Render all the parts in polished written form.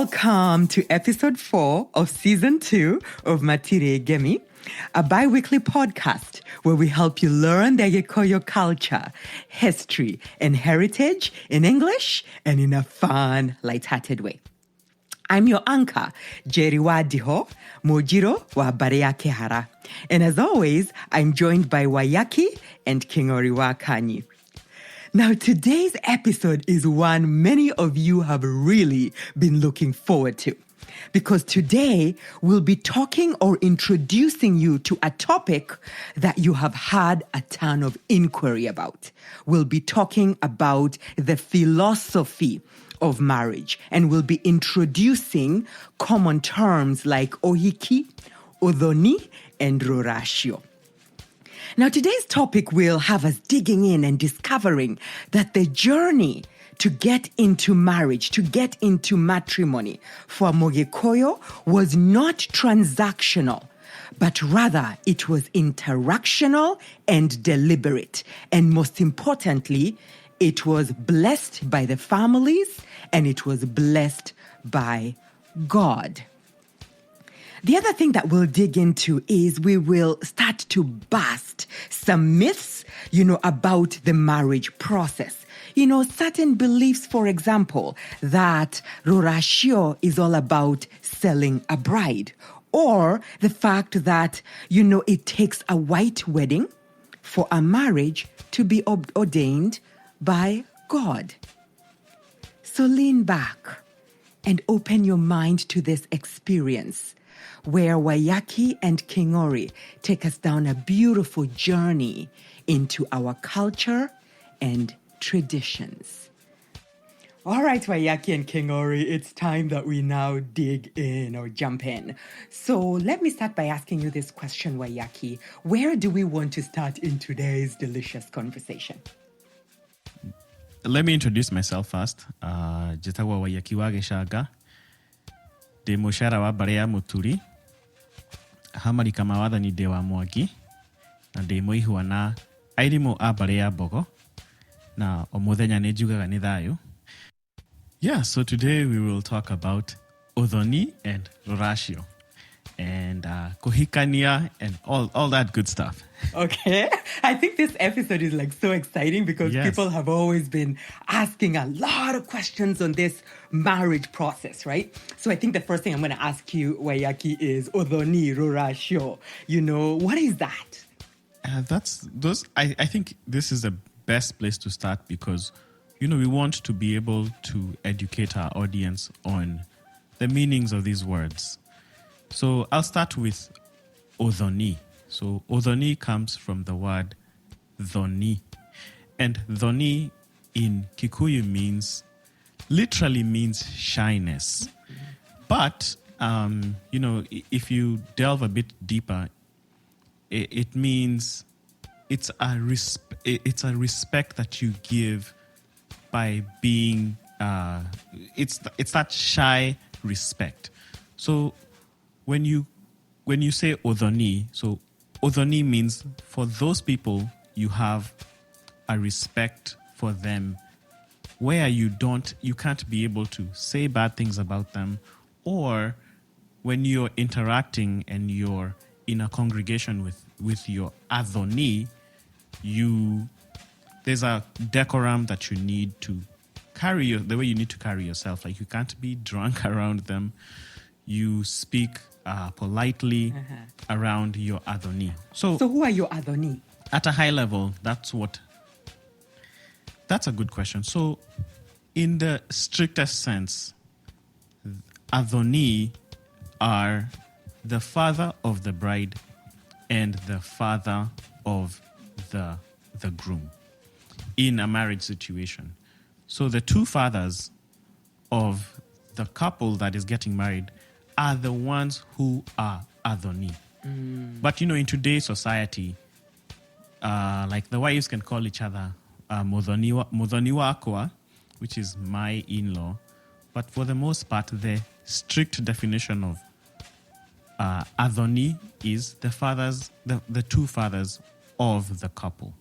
Welcome to episode 4 of season 2 of Matire Gemi, a bi-weekly podcast where we help you learn the Agîkûyû culture, history, and heritage in English and in a fun, light-hearted way. I'm your anchor, Jeriwa Diho, Mojiro wa Barea Kehara. And as always, I'm joined by Wayaki and Kingoriwa Kanyi. Now, today's episode is one many of you have really been looking forward to, because today we'll be talking or introducing you to a topic that you have had a ton of inquiry about. We'll be talking about the philosophy of marriage, and we'll be introducing common terms like Ûhiki, Ûthoni, and Rûracio. Now, today's topic will have us digging in and discovering that the journey to get into marriage, to get into matrimony for Mûgîkûyû was not transactional, but rather it was interactional and deliberate. And most importantly, it was blessed by the families and it was blessed by God. The other thing that we'll dig into is we will start to bust some myths, about the marriage process. Certain beliefs, for example, that Rûracio is all about selling a bride, or the fact that, it takes a white wedding for a marriage to be ordained by God. So lean back and open your mind to this experience, where Wayaki and Kingori take us down a beautiful journey into our culture and traditions. All right, Wayaki and Kingori, it's time that we now dig in or jump in. So let me start by asking you this question, Wayaki. Where do we want to start in today's delicious conversation? Let me introduce myself first. Jitagwa Wayaki wa Gicanga. Ndi mucara wa Barea Muturi. Hamarika mawathani ndi wa Mwangi. Na ndi muihwa na airimu a Barea Bogo. Na o muthenya ni njugaga ni thayu. Yeah, so today we will talk about Ûthoni and Rûracio. And Kuhikania and all that good stuff. Okay. I think this episode is so exciting because people have always been asking a lot of questions on this marriage process, right? So I think the first thing I'm going to ask you, Wayaki, is Ûthoni, Rûracio. What is that? I think this is the best place to start because, we want to be able to educate our audience on the meanings of these words. So I'll start with Ûthoni. So Ûthoni comes from the word dhoni. And dhoni in Kikuyu literally means shyness. But, if you delve a bit deeper, it means it's a respect that you give by being, it's that shy respect. So when you say Ûthoni, so Ûthoni means for those people you have a respect for them where you can't be able to say bad things about them, or when you're interacting and you're in a congregation with your Ûthoni, there's a decorum that you need to carry, the way you need to carry yourself. You can't be drunk around them. You speak politely around your Ûthoni. So who are your Ûthoni? At a high level, that's a good question. So in the strictest sense, Ûthoni are the father of the bride and the father of the groom in a marriage situation. So the two fathers of the couple that is getting married are the ones who are Ûthoni. But, in today's society, the wives can call each other Mûthoni wakwa, which is my in-law. But for the most part, the strict definition of Ûthoni is the two fathers of the couple.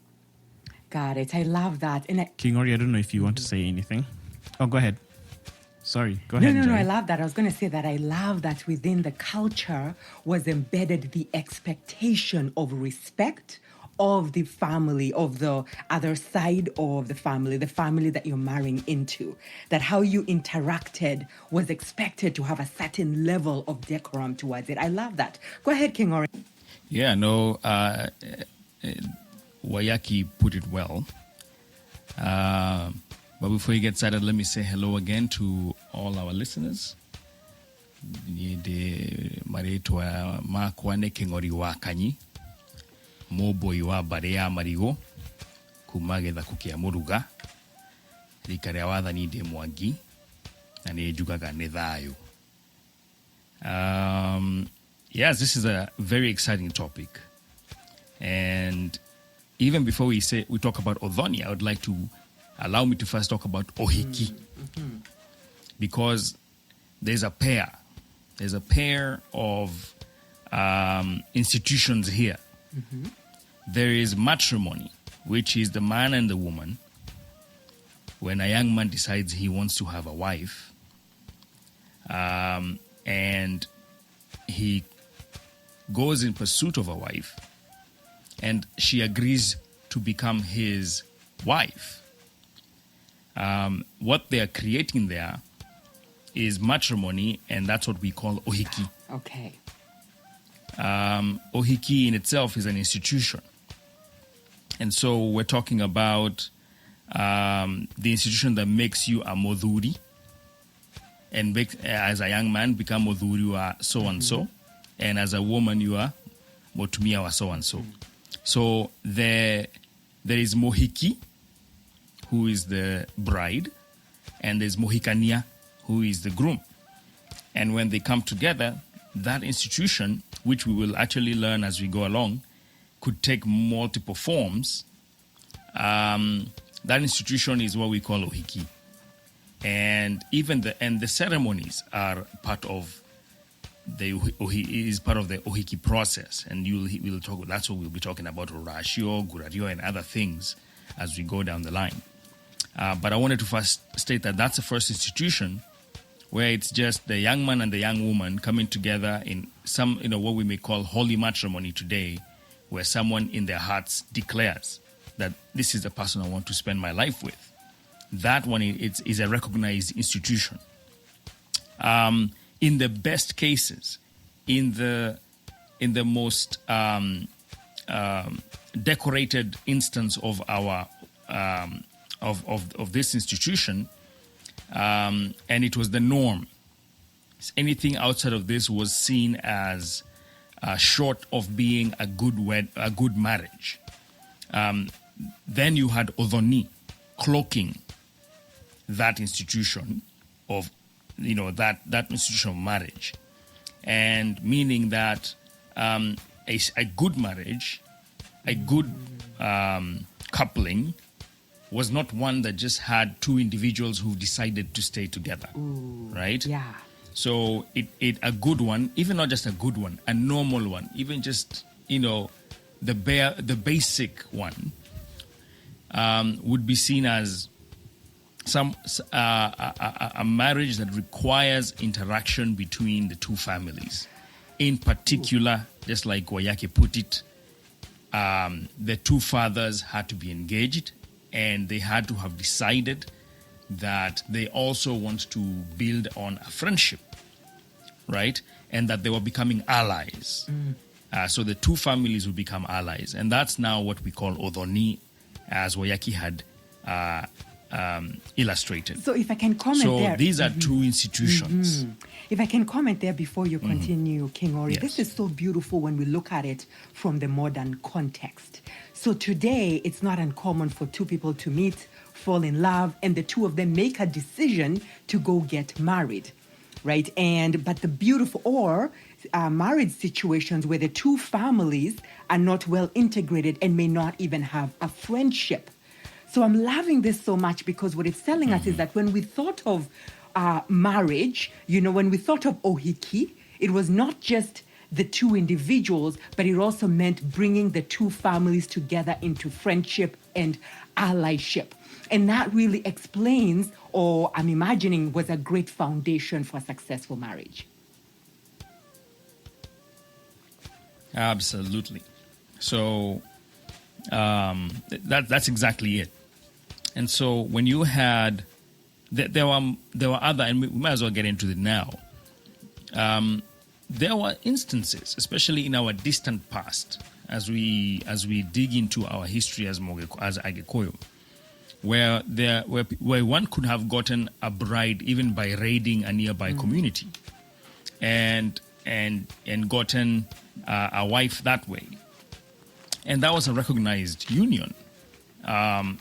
Got it. I love that. King Ori, I don't know if you want to say anything. Oh, go ahead. Sorry, go ahead. No, Joy. I love that. I was going to say that I love that within the culture was embedded the expectation of respect of the family, of the other side of the family that you're marrying into. That how you interacted was expected to have a certain level of decorum towards it. I love that. Go ahead, King Ori. Yeah, no, Wayaki put it well. But before you get started, let me say hello again to all our listeners. Maretwa makwane kengori wa kanyi moboi wa bare ya marigo kuma getha kukia muruga rika ria wathani ndi mwangi na ni njugaga ni thayo. Yes, this is a very exciting topic, and even before we talk about Ûthoni, I would like to allow me to first talk about Ûhiki, because there's a pair of institutions here. There is matrimony, which is the man and the woman. When a young man decides he wants to have a wife, and he goes in pursuit of a wife, and she agrees to become his wife. What they are creating there is matrimony, and that's what we call Ûhiki. Okay. Ûhiki in itself is an institution. And so we're talking about the institution that makes you a modhuri, and as a young man become modhuri wa so and so, and as a woman you are motumia wa so and so. So there is Mûgîkûyû, who is the bride, and there's Mohikania, who is the groom. And when they come together, that institution, which we will actually learn as we go along, could take multiple forms. That institution is what we call Ûhiki. And even the ceremonies are part of the Ûhiki process. And we'll talk. That's what we'll be talking about: Rûracio, and other things as we go down the line. But I wanted to first state that that's the first institution where it's just the young man and the young woman coming together in some, what we may call holy matrimony today, where someone in their hearts declares that this is the person I want to spend my life with. That one is a recognized institution. In the best cases, in the most decorated instance of our of this institution, and it was the norm. Anything outside of this was seen as short of being a good marriage. Then you had Ûthoni cloaking that institution of that institution of marriage, and meaning that a good marriage, a good coupling, was not one that just had two individuals who decided to stay together. Ooh, right? Yeah. So a good one, even not just a good one, a normal one, even just the basic one, would be seen as a marriage that requires interaction between the two families. In particular, just like Wayaki put it, the two fathers had to be engaged, and they had to have decided that they also want to build on a friendship, right? And that they were becoming allies. So the two families would become allies. And that's now what we call Ûthoni, as Wayaki had illustrated. So if I can comment there. So these are two institutions. If I can comment there before you continue, King Ori, Yes. this is so beautiful when we look at it from the modern context. So today, it's not uncommon for two people to meet, fall in love, and the two of them make a decision to go get married, right? But the beautiful, or marriage situations where the two families are not well integrated and may not even have a friendship. So I'm loving this so much because what it's telling us is that when we thought of marriage, when we thought of Ûhiki, it was not just the two individuals, but it also meant bringing the two families together into friendship and allyship. And that really explains, or I'm imagining, was a great foundation for a successful marriage. Absolutely. So that's exactly it. And so when you had, there were other, and we might as well get into it now. There were instances, especially in our distant past, as we dig into our history as Agîkûyû, where one could have gotten a bride even by raiding a nearby community, and gotten a wife that way, and that was a recognized union.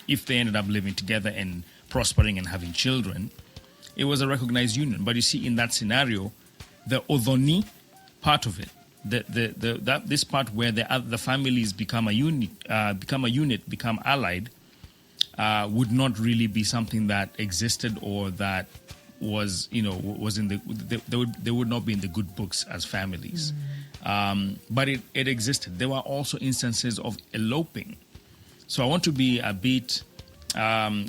If they ended up living together and prospering and having children, it was a recognized union. But you see, in that scenario, the Ûthoni part of it, this part where the families become a unit, become allied, would not really be something that existed or that was in they would not be in the good books as families. But it existed. There were also instances of eloping. So I want to be a bit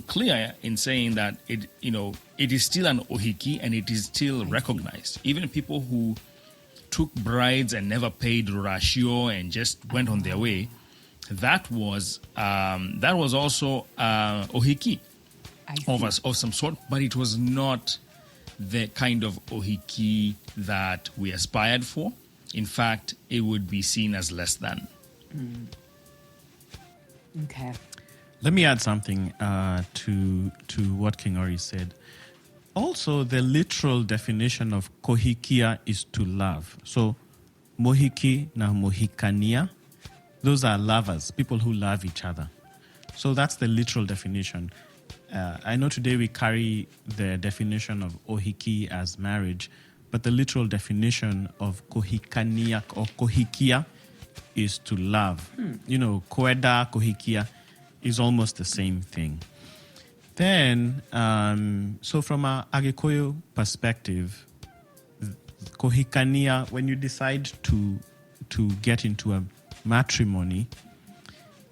clear in saying that it is still an Ûhiki and it is still recognized. Even people who took brides and never paid Rûracio and just went on their way, that was also Ûhiki of some sort, but it was not the kind of Ûhiki that we aspired for. In fact, it would be seen as less than. Okay. Let me add something to what King Ori said. Also, the literal definition of kohikia is to love. So, mohiki na mohikania, those are lovers, people who love each other. So that's the literal definition. I know today we carry the definition of ohiki as marriage, but the literal definition of kohikania or kohikia is to love. Koeda, kohikia is almost the same thing. Then, so from an Agîkûyû perspective, kohikania, when you decide to get into a matrimony,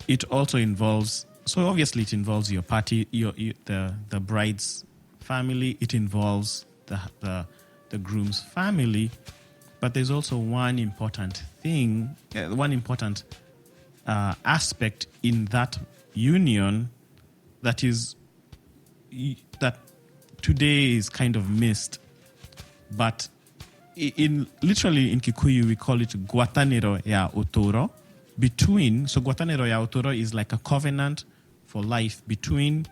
it also involves, so obviously it involves your party, the bride's family, it involves the groom's family, but there's also one important thing, aspect in that union that today is kind of missed, but literally in Kikuyu we call it guatanero ya utoro. So guatanero ya utoro is like a covenant for life between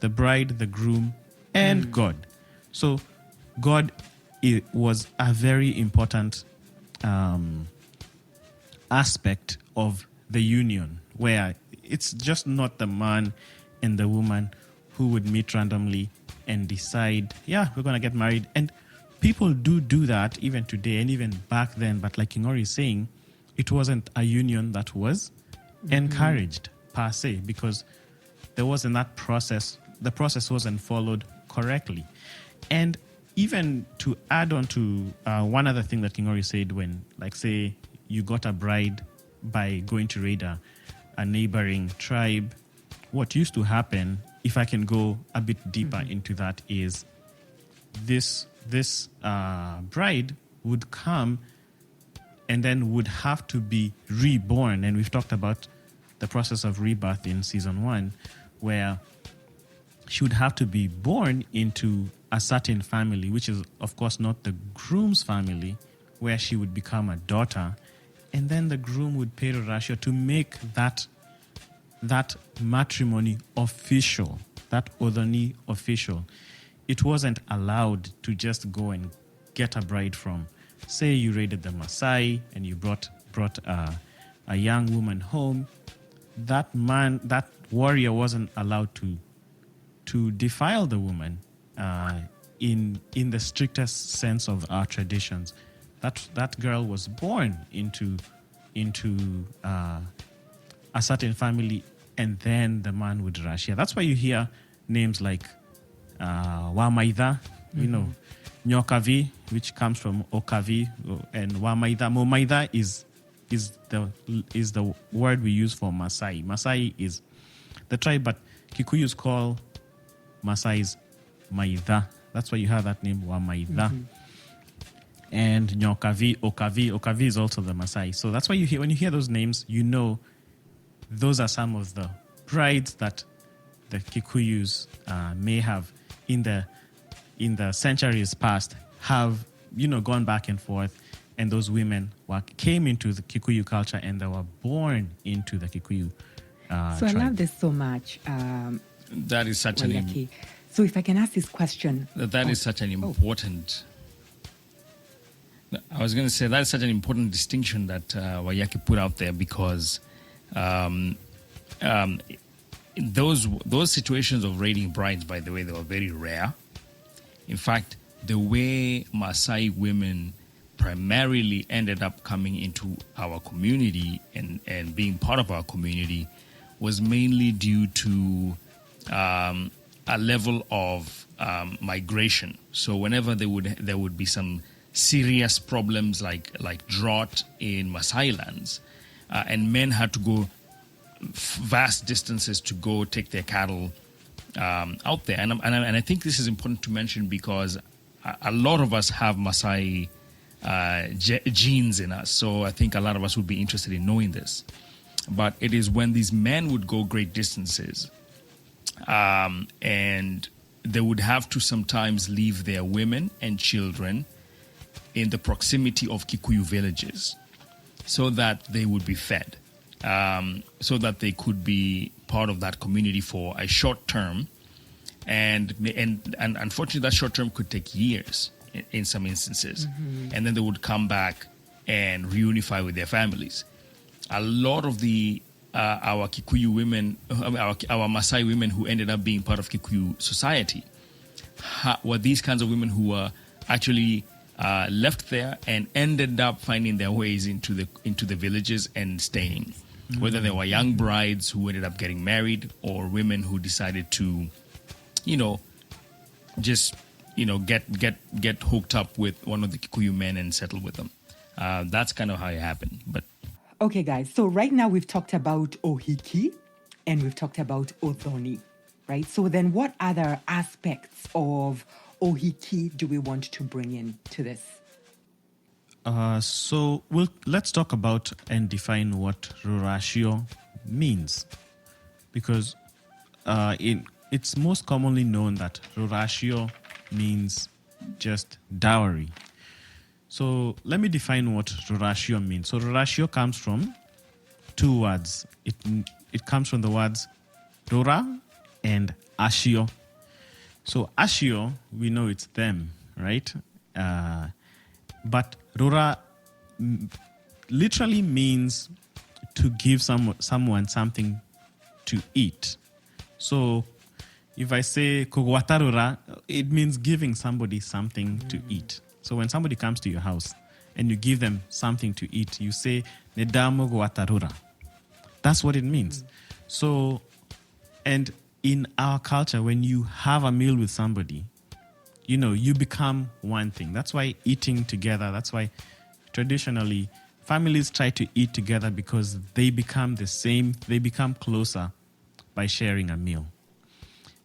the bride, the groom, and God. So God was a very important aspect of the union, where it's just not the man and the woman who would meet randomly and decide, we're going to get married. And people do that even today and even back then. But like Ingori is saying, it wasn't a union that was encouraged per se, because there wasn't that process. The process wasn't followed correctly. And even to add on to one other thing that Ingori said, when, like, say, you got a bride by going to raid a neighboring tribe, what used to happen, if I can go a bit deeper into that, is this bride would come and then would have to be reborn. And we've talked about the process of rebirth in season 1, where she would have to be born into a certain family, which is, of course, not the groom's family, where she would become a daughter. And then the groom would pay Rûracio to make that matrimony official, that Ûthoni official. It wasn't allowed to just go and get a bride from, say you raided the Maasai and you brought a young woman home. That warrior wasn't allowed to defile the woman in the strictest sense of our traditions. That girl was born into a certain family, and then the man would Rûracio. That's why you hear names like Wamaida, Nyokavi, which comes from Okavi, and Wamaida. Momaida is the word we use for Maasai. Maasai is the tribe, but Kikuyus call Masais Maida. That's why you have that name, Wa Maida. And Nyokavi, Okavi. Okavi is also the Masai. So that's why when you hear those names, you know those are some of the brides that the Kikuyus may have in the centuries past have gone back and forth, and those women came into the Kikuyu culture and they were born into the Kikuyu So tribe. I love this so much. That is such Wayaki. So if I can ask this question. that is such an important. I was going to say that is such an important distinction that Wayaki put out there, because those situations of raiding brides, by the way, they were very rare. In fact, the way Maasai women primarily ended up coming into our community and being part of our community was mainly due to a level of migration. So whenever there would be some serious problems like drought in Maasai lands, and men had to go vast distances to go take their cattle out there. And I think this is important to mention, because a lot of us have Maasai genes in us. So I think a lot of us would be interested in knowing this. But it is when these men would go great distances, and they would have to sometimes leave their women and children in the proximity of Kikuyu villages so that they would be fed, so that they could be part of that community for a short term. And unfortunately, that short term could take years in some instances. And then they would come back and reunify with their families. A lot of our Kikuyu women, our Maasai women who ended up being part of Kikuyu society, were these kinds of women who were actually left there and ended up finding their ways into the villages and staying. Whether they were young brides who ended up getting married, or women who decided to, just get hooked up with one of the Kikuyu men and settle with them. That's kind of how it happened. But Okay, guys. So right now we've talked about Ûhiki and we've talked about Ûthoni, right? So then what other aspects of Ûhiki do we want to bring in to this? So let's talk about and define what Rûracio means, because it's most commonly known that Rûracio means just dowry. So let me define what Rûracio means. So Rûracio comes from two words. It comes from the words Rûra and Ashio. So Ashio, we know it's them, right? But Rûra literally means to give someone something to eat. So if I say Kogwatarura, it means giving somebody something to eat. So when somebody comes to your house and you give them something to eat, you say Nedamo Gwatarura. That's what it means. So, and in our culture, when you have a meal with somebody, you become one thing. That's why eating together, that's why traditionally families try to eat together, because they become the same, they become closer by sharing a meal.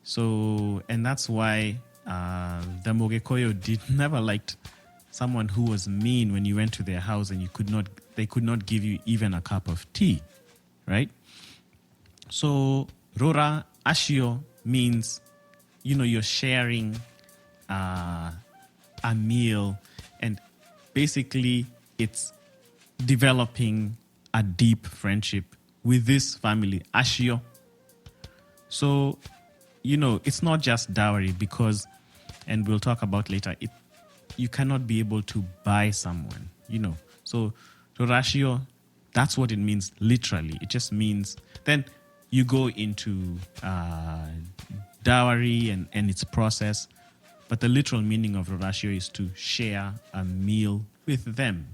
So, and that's why the Mûgîkûyû never liked someone who was mean when you went to their house and they could not give you even a cup of tea, right? So, Rûra Ashio means, you're sharing a meal, and basically it's developing a deep friendship with this family, Ashio. So, it's not just dowry, because, and we'll talk about later, you cannot be able to buy someone, So, Rûracio, that's what it means literally. It just means, then you go into dowry and its process, but the literal meaning of Rûracio is to share a meal with them,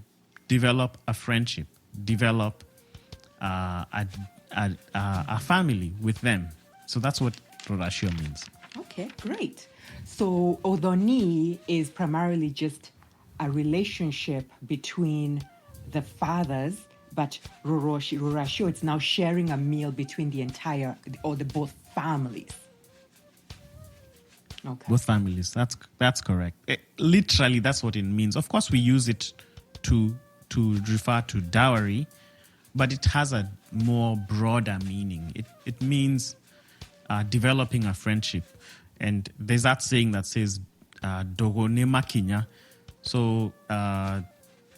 develop a friendship, develop a family with them. So that's what Rûracio means. Okay, great. So Ûthoni is primarily just a relationship between the fathers But Rûracio, it's now sharing a meal between both families. Okay. Both families. That's correct. Literally, that's what it means. Of course, we use it to refer to dowry, but it has a more broader meaning. It means developing a friendship. And there's that saying that says, "Dogone makinya." So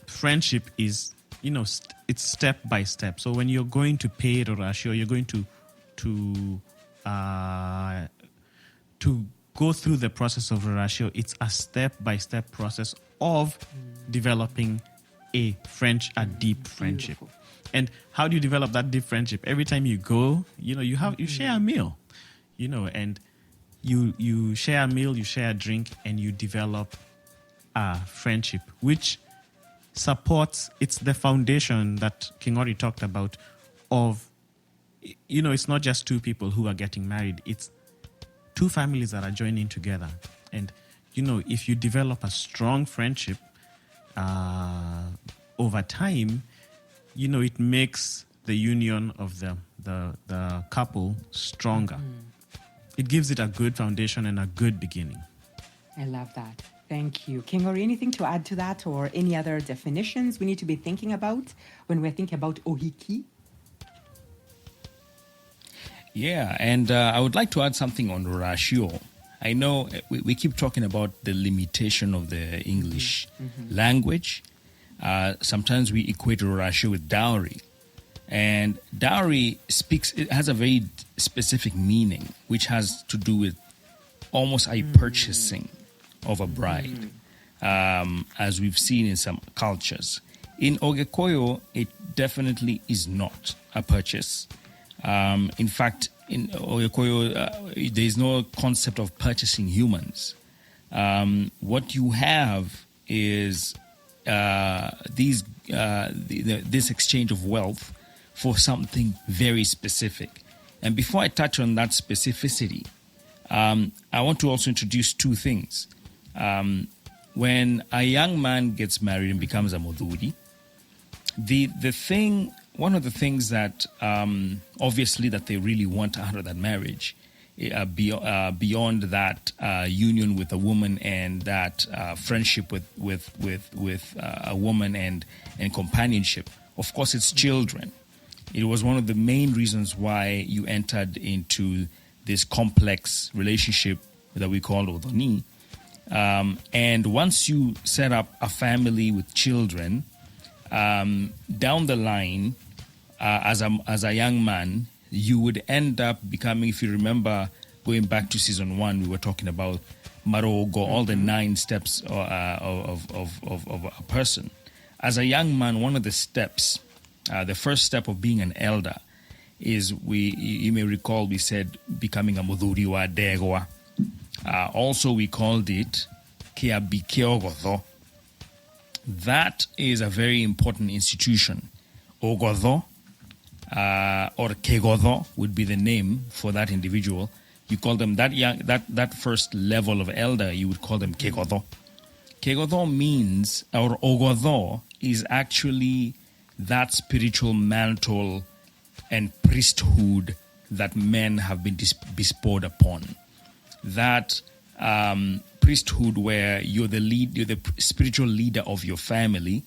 friendship is, it's step by step. So when you're going to pay Rûracio, you're going to go through the process of Rûracio. It's a step-by-step process of developing a deep friendship. Beautiful. And how do you develop that deep friendship? Every time you go, you share a meal, and you share a meal, you share a drink, and you develop a friendship, which supports, it's the foundation that King Ori talked about of, it's not just two people who are getting married, it's two families that are joining together. And, if you develop a strong friendship over time, it makes the union of the couple stronger. It gives it a good foundation and a good beginning. I love that. Thank you. King Ori, anything to add to that or any other definitions we need to be thinking about when we're thinking about Ûhiki? Yeah, and I would like to add something on Rûracio. I know we keep talking about the limitation of the English language. Sometimes we equate Rûracio with dowry. And dowry it has a very specific meaning, which has to do with almost a purchasing of a bride, as we've seen in some cultures. In Agîkûyû, it definitely is not a purchase. In fact, in Agîkûyû, there is no concept of purchasing humans. What you have is this exchange of wealth for something very specific. And before I touch on that specificity, I want to also introduce two things. When a young man gets married and becomes a moduri, one of the things that obviously that they really want out of that marriage, beyond that union with a woman and that friendship with a woman and companionship, of course, it's children. It was one of the main reasons why you entered into this complex relationship that we call Ûthoni. And once you set up a family with children, down the line, as a young man, you would end up becoming, if you remember, going back to season 1, we were talking about Marogo, all the 9 steps of a person. As a young man, one of the steps, the first step of being an elder, is you may recall we said becoming a moduri wa degoa. Also, we called it Kia Bikeogodo. That is a very important institution. Ogodo or Kegodo would be the name for that individual. You call them that first level of elder, you would call them Kegodo. Kegodo means, or Ogodo is actually that spiritual mantle and priesthood that men have been bestowed upon. That priesthood where you're the spiritual leader of your family,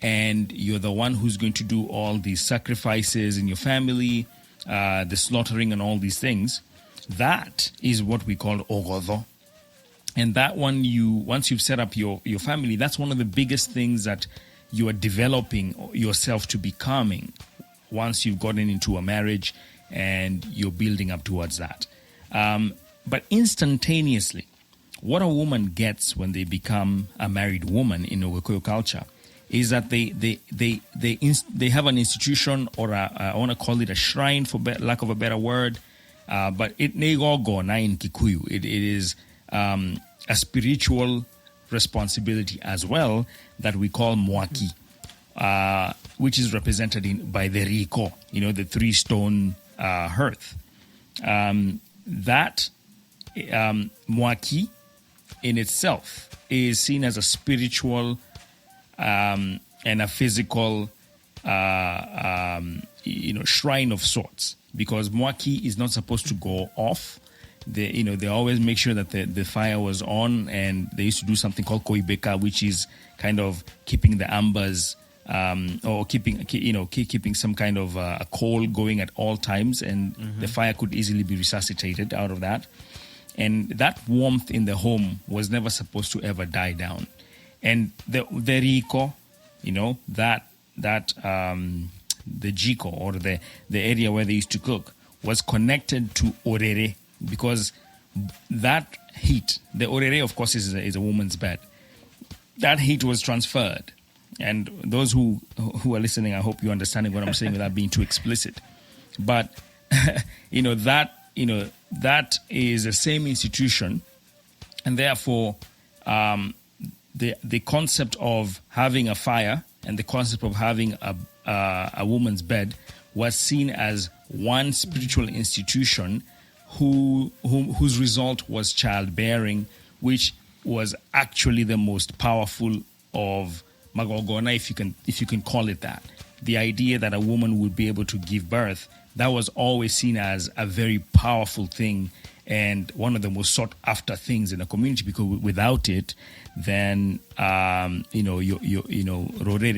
and you're the one who's going to do all these sacrifices in your family, the slaughtering and all these things. That is what we call Ogodo. And that one, once you've set up your family, that's one of the biggest things that you are developing yourself to becoming once you've gotten into a marriage and you're building up towards that. But instantaneously, what a woman gets when they become a married woman in Agîkûyû culture is that they have an institution, or I want to call it a shrine for lack of a better word, but it negogo na in Kikuyu. It is a spiritual responsibility as well that we call mwaki, which is represented by the riko, the 3-stone hearth. That mwaki in itself is seen as a spiritual and a physical shrine of sorts, because Mwaki is not supposed to go off. They always make sure that the fire was on, and they used to do something called koibeka, which is kind of keeping the ambers or keeping some kind of a coal going at all times, and the fire could easily be resuscitated out of that. And that warmth in the home was never supposed to ever die down. And the riko, the jiko, or the area where they used to cook, was connected to orere, because that heat, the orere, of course, is a woman's bed. That heat was transferred. And those who are listening, I hope you're understanding what I'm saying without being too explicit. But, that is the same institution. And therefore, the concept of having a fire and the concept of having a woman's bed was seen as one spiritual institution whose result was childbearing, which was actually the most powerful of magogona, if you can call it that. The idea that a woman would be able to give birth, that was always seen as a very powerful thing and one of the most sought after things in a community, because without it, then rorere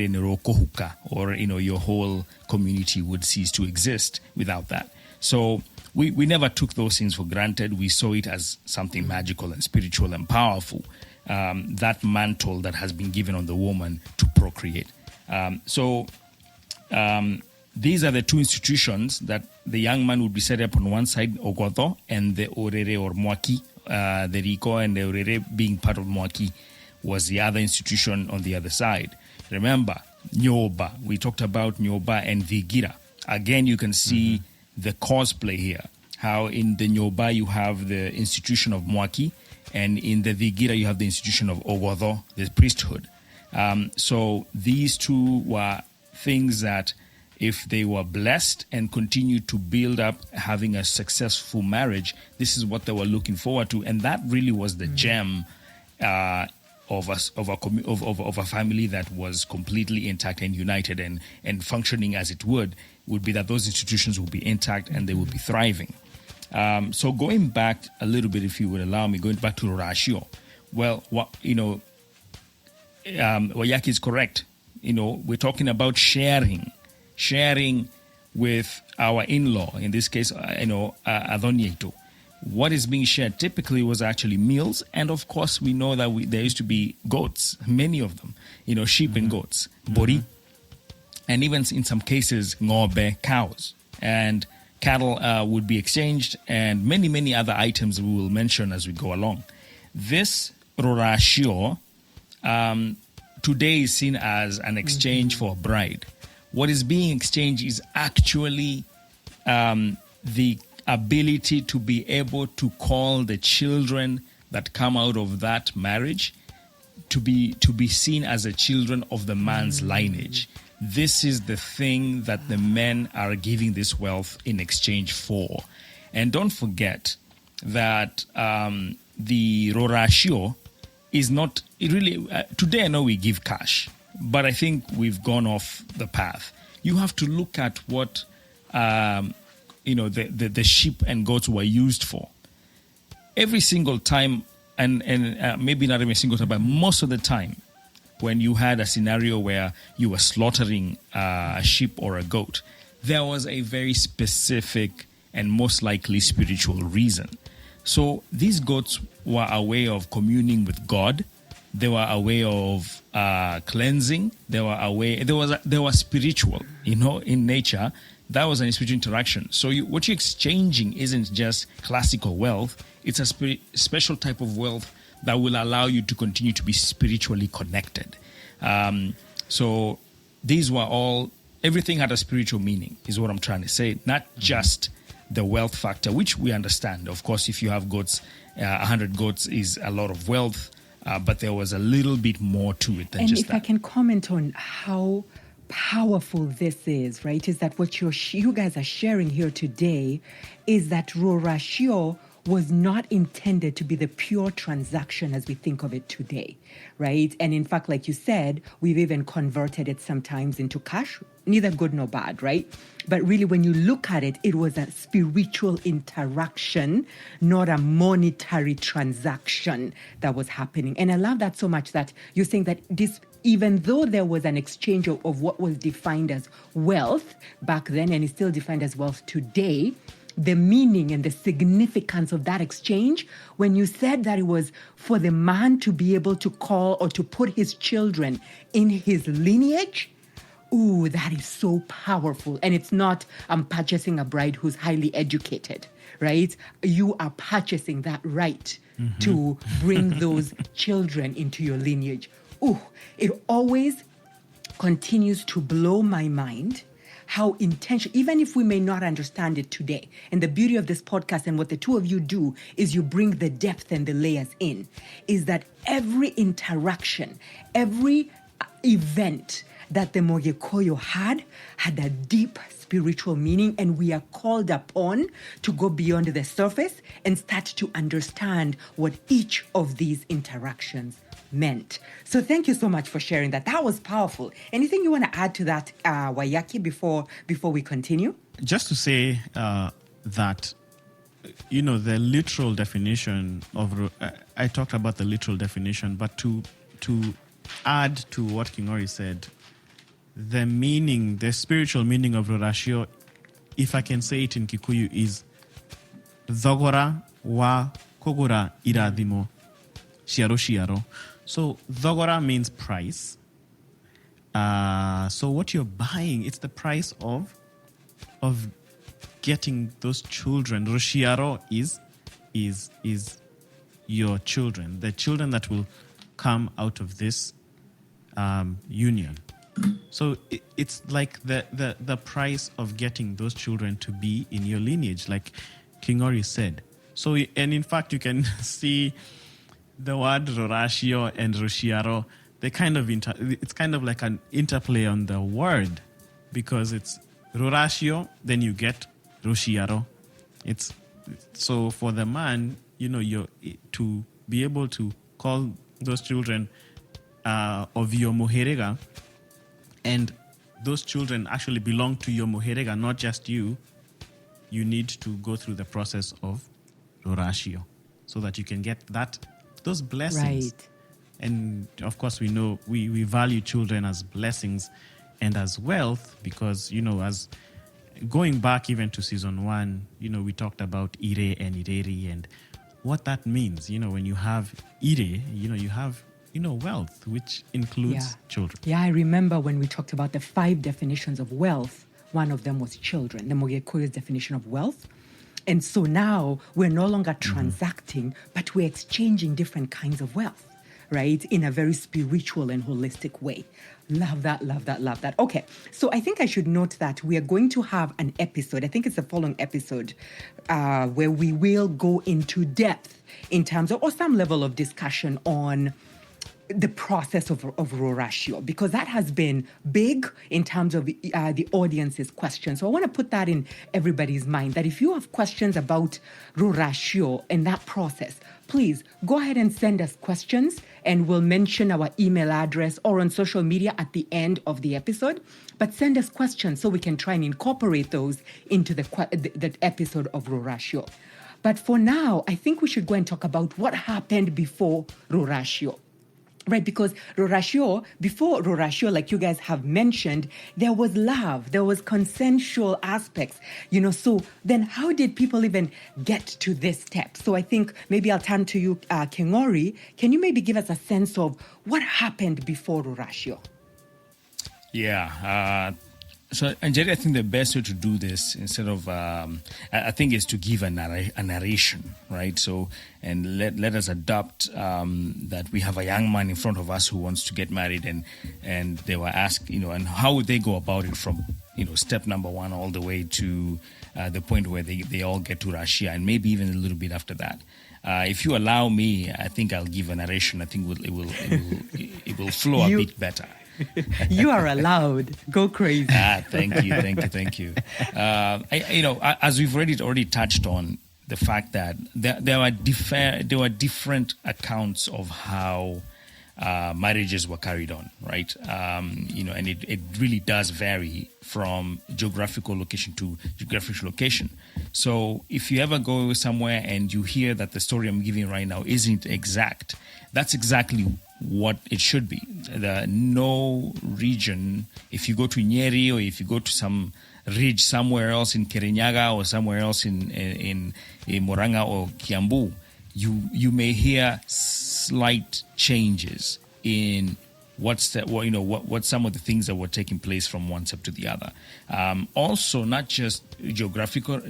nerokohuka, or your whole community would cease to exist without that. So we never took those things for granted. We saw it as something magical and spiritual and powerful. That mantle that has been given on the woman to procreate. These are the two institutions that the young man would be set up on one side, Ogodo, and the orere or Mwaki, the Riko and the orere being part of Mwaki, was the other institution on the other side. Remember, Nyoba, we talked about Nyoba and Vigira. Again, you can see the cosplay here, how in the Nyoba you have the institution of Mwaki, and in the Vigira you have the institution of Ogodo, the priesthood. So these two were things that, if they were blessed and continued to build up having a successful marriage, this is what they were looking forward to. And that really was the gem of a family that was completely intact and united and functioning as it would be that those institutions would be intact and they would be thriving. So going back a little bit, if you would allow me, going back to Rûracio. Well, Wayaki is correct. We're talking about sharing with our in-law, in this case, Ûthoni. What is being shared typically was actually meals, and of course we know that there used to be goats, many of them, sheep and goats, bori, and even in some cases, ngobe, cows, and cattle would be exchanged, and many, many other items we will mention as we go along. This Rûracio today is seen as an exchange for a bride. What is being exchanged is actually the ability to be able to call the children that come out of that marriage to be seen as the children of the man's lineage. This is the thing that the men are giving this wealth in exchange for. And don't forget that the Rûracio is not really... today I know we give cash, but I think we've gone off the path. You have to look at what the sheep and goats were used for. Every single time, and maybe not every single time, but most of the time, when you had a scenario where you were slaughtering a sheep or a goat, there was a very specific and most likely spiritual reason. So these goats were a way of communing with God. They were a way of cleansing. They were spiritual, in nature. That was a spiritual interaction. So what you're exchanging isn't just classical wealth. It's a special type of wealth that will allow you to continue to be spiritually connected. So these were all, everything had a spiritual meaning, is what I'm trying to say. Not just the wealth factor, which we understand. Of course, if you have goats, 100 goats is a lot of wealth. But there was a little bit more to it than and just that. that. And if I can comment on how powerful this is, right, is that what you guys are sharing here today is that Rûracio was not intended to be the pure transaction as we think of it today, right? And in fact, like you said, we've even converted it sometimes into cash, neither good nor bad, right? But really, when you look at it, it was a spiritual interaction, not a monetary transaction that was happening. And I love that so much that you're saying that this, even though there was an exchange of what was defined as wealth back then and is still defined as wealth today, the meaning and the significance of that exchange, when you said that it was for the man to be able to call or to put his children in his lineage, ooh, that is so powerful. And it's not, I'm purchasing a bride who's highly educated, right? You are purchasing that right to bring those children into your lineage. Ooh, it always continues to blow my mind how intentional, even if we may not understand it today. And the beauty of this podcast and what the two of you do is you bring the depth and the layers in, is that every interaction, every event that the Mûgîkûyû had a deep spiritual meaning, and we are called upon to go beyond the surface and start to understand what each of these interactions meant. So thank you so much for sharing that. That was powerful. Anything you want to add to that, Wayaki, before we continue? Just to say that, the literal definition of, I talked about the literal definition, but to add to what King Ori said, the spiritual meaning of Rûracio, if I can say it in Kikuyu, is Thogora wa kogura irathimo shiaro. So Thogora means price. So what you're buying, it's the price of getting those children. Rûracio is your children, the children that will come out of this union. So it's like the price of getting those children to be in your lineage, like King Ori said. So, and in fact, you can see the word Rûracio and Rûracio, they kind of it's kind of like an interplay on the word, because it's Rûracio, then you get Rûracio. It's so for the man, you're to be able to call those children of your muherega, and those children actually belong to your muherega, not just you. You need to go through the process of Rûracio so that you can get those blessings. Right. And of course, we know we value children as blessings and as wealth, because as going back even to season 1, we talked about ire and ireri and what that means. When you have ire, you have wealth, which includes children. Yeah, I remember when we talked about the 5 definitions of wealth, one of them was children, the Mûgîkûyû's definition of wealth. And so now we're no longer transacting, but we're exchanging different kinds of wealth, right? In a very spiritual and holistic way. Love that, love that, love that. Okay, so I think I should note that we are going to have an episode, I think it's the following episode, where we will go into depth in terms of, or some level of discussion on the process of Rûracio, because that has been big in terms of the audience's questions. So I want to put that in everybody's mind, that if you have questions about Rûracio and that process, please go ahead and send us questions, and we'll mention our email address or on social media at the end of the episode. But send us questions so we can try and incorporate those into the episode of Rûracio. But for now, I think we should go and talk about what happened before Rûracio. Right, because before Rûracio, like you guys have mentioned, there was love, there was consensual aspects, so then how did people even get to this step? So I think maybe I'll turn to you, King Ori. Can you maybe give us a sense of what happened before Rûracio? Yeah, so, Jerry, I think the best way to do this, instead of, I think, is to give a narration, right? So, and let us adopt that we have a young man in front of us who wants to get married, and they were asked, and how would they go about it from, step number 1 all the way to the point where they all get to Rûracio, and maybe even a little bit after that. If you allow me, I think I'll give a narration. I think it will flow a bit better. You are allowed. Go crazy. Thank you. As we've already touched on, the fact that there were different accounts of how marriages were carried on, right? And it really does vary from geographical location to geographical location. So if you ever go somewhere and you hear that the story I'm giving right now isn't exact, that's exactly what it should be. No region, if you go to Nyeri or if you go to some ridge somewhere else in Kirinyaga or somewhere else in Murang'a or Kiambu, you may hear slight changes in what some of the things that were taking place from one step to the other. Also, not just geographical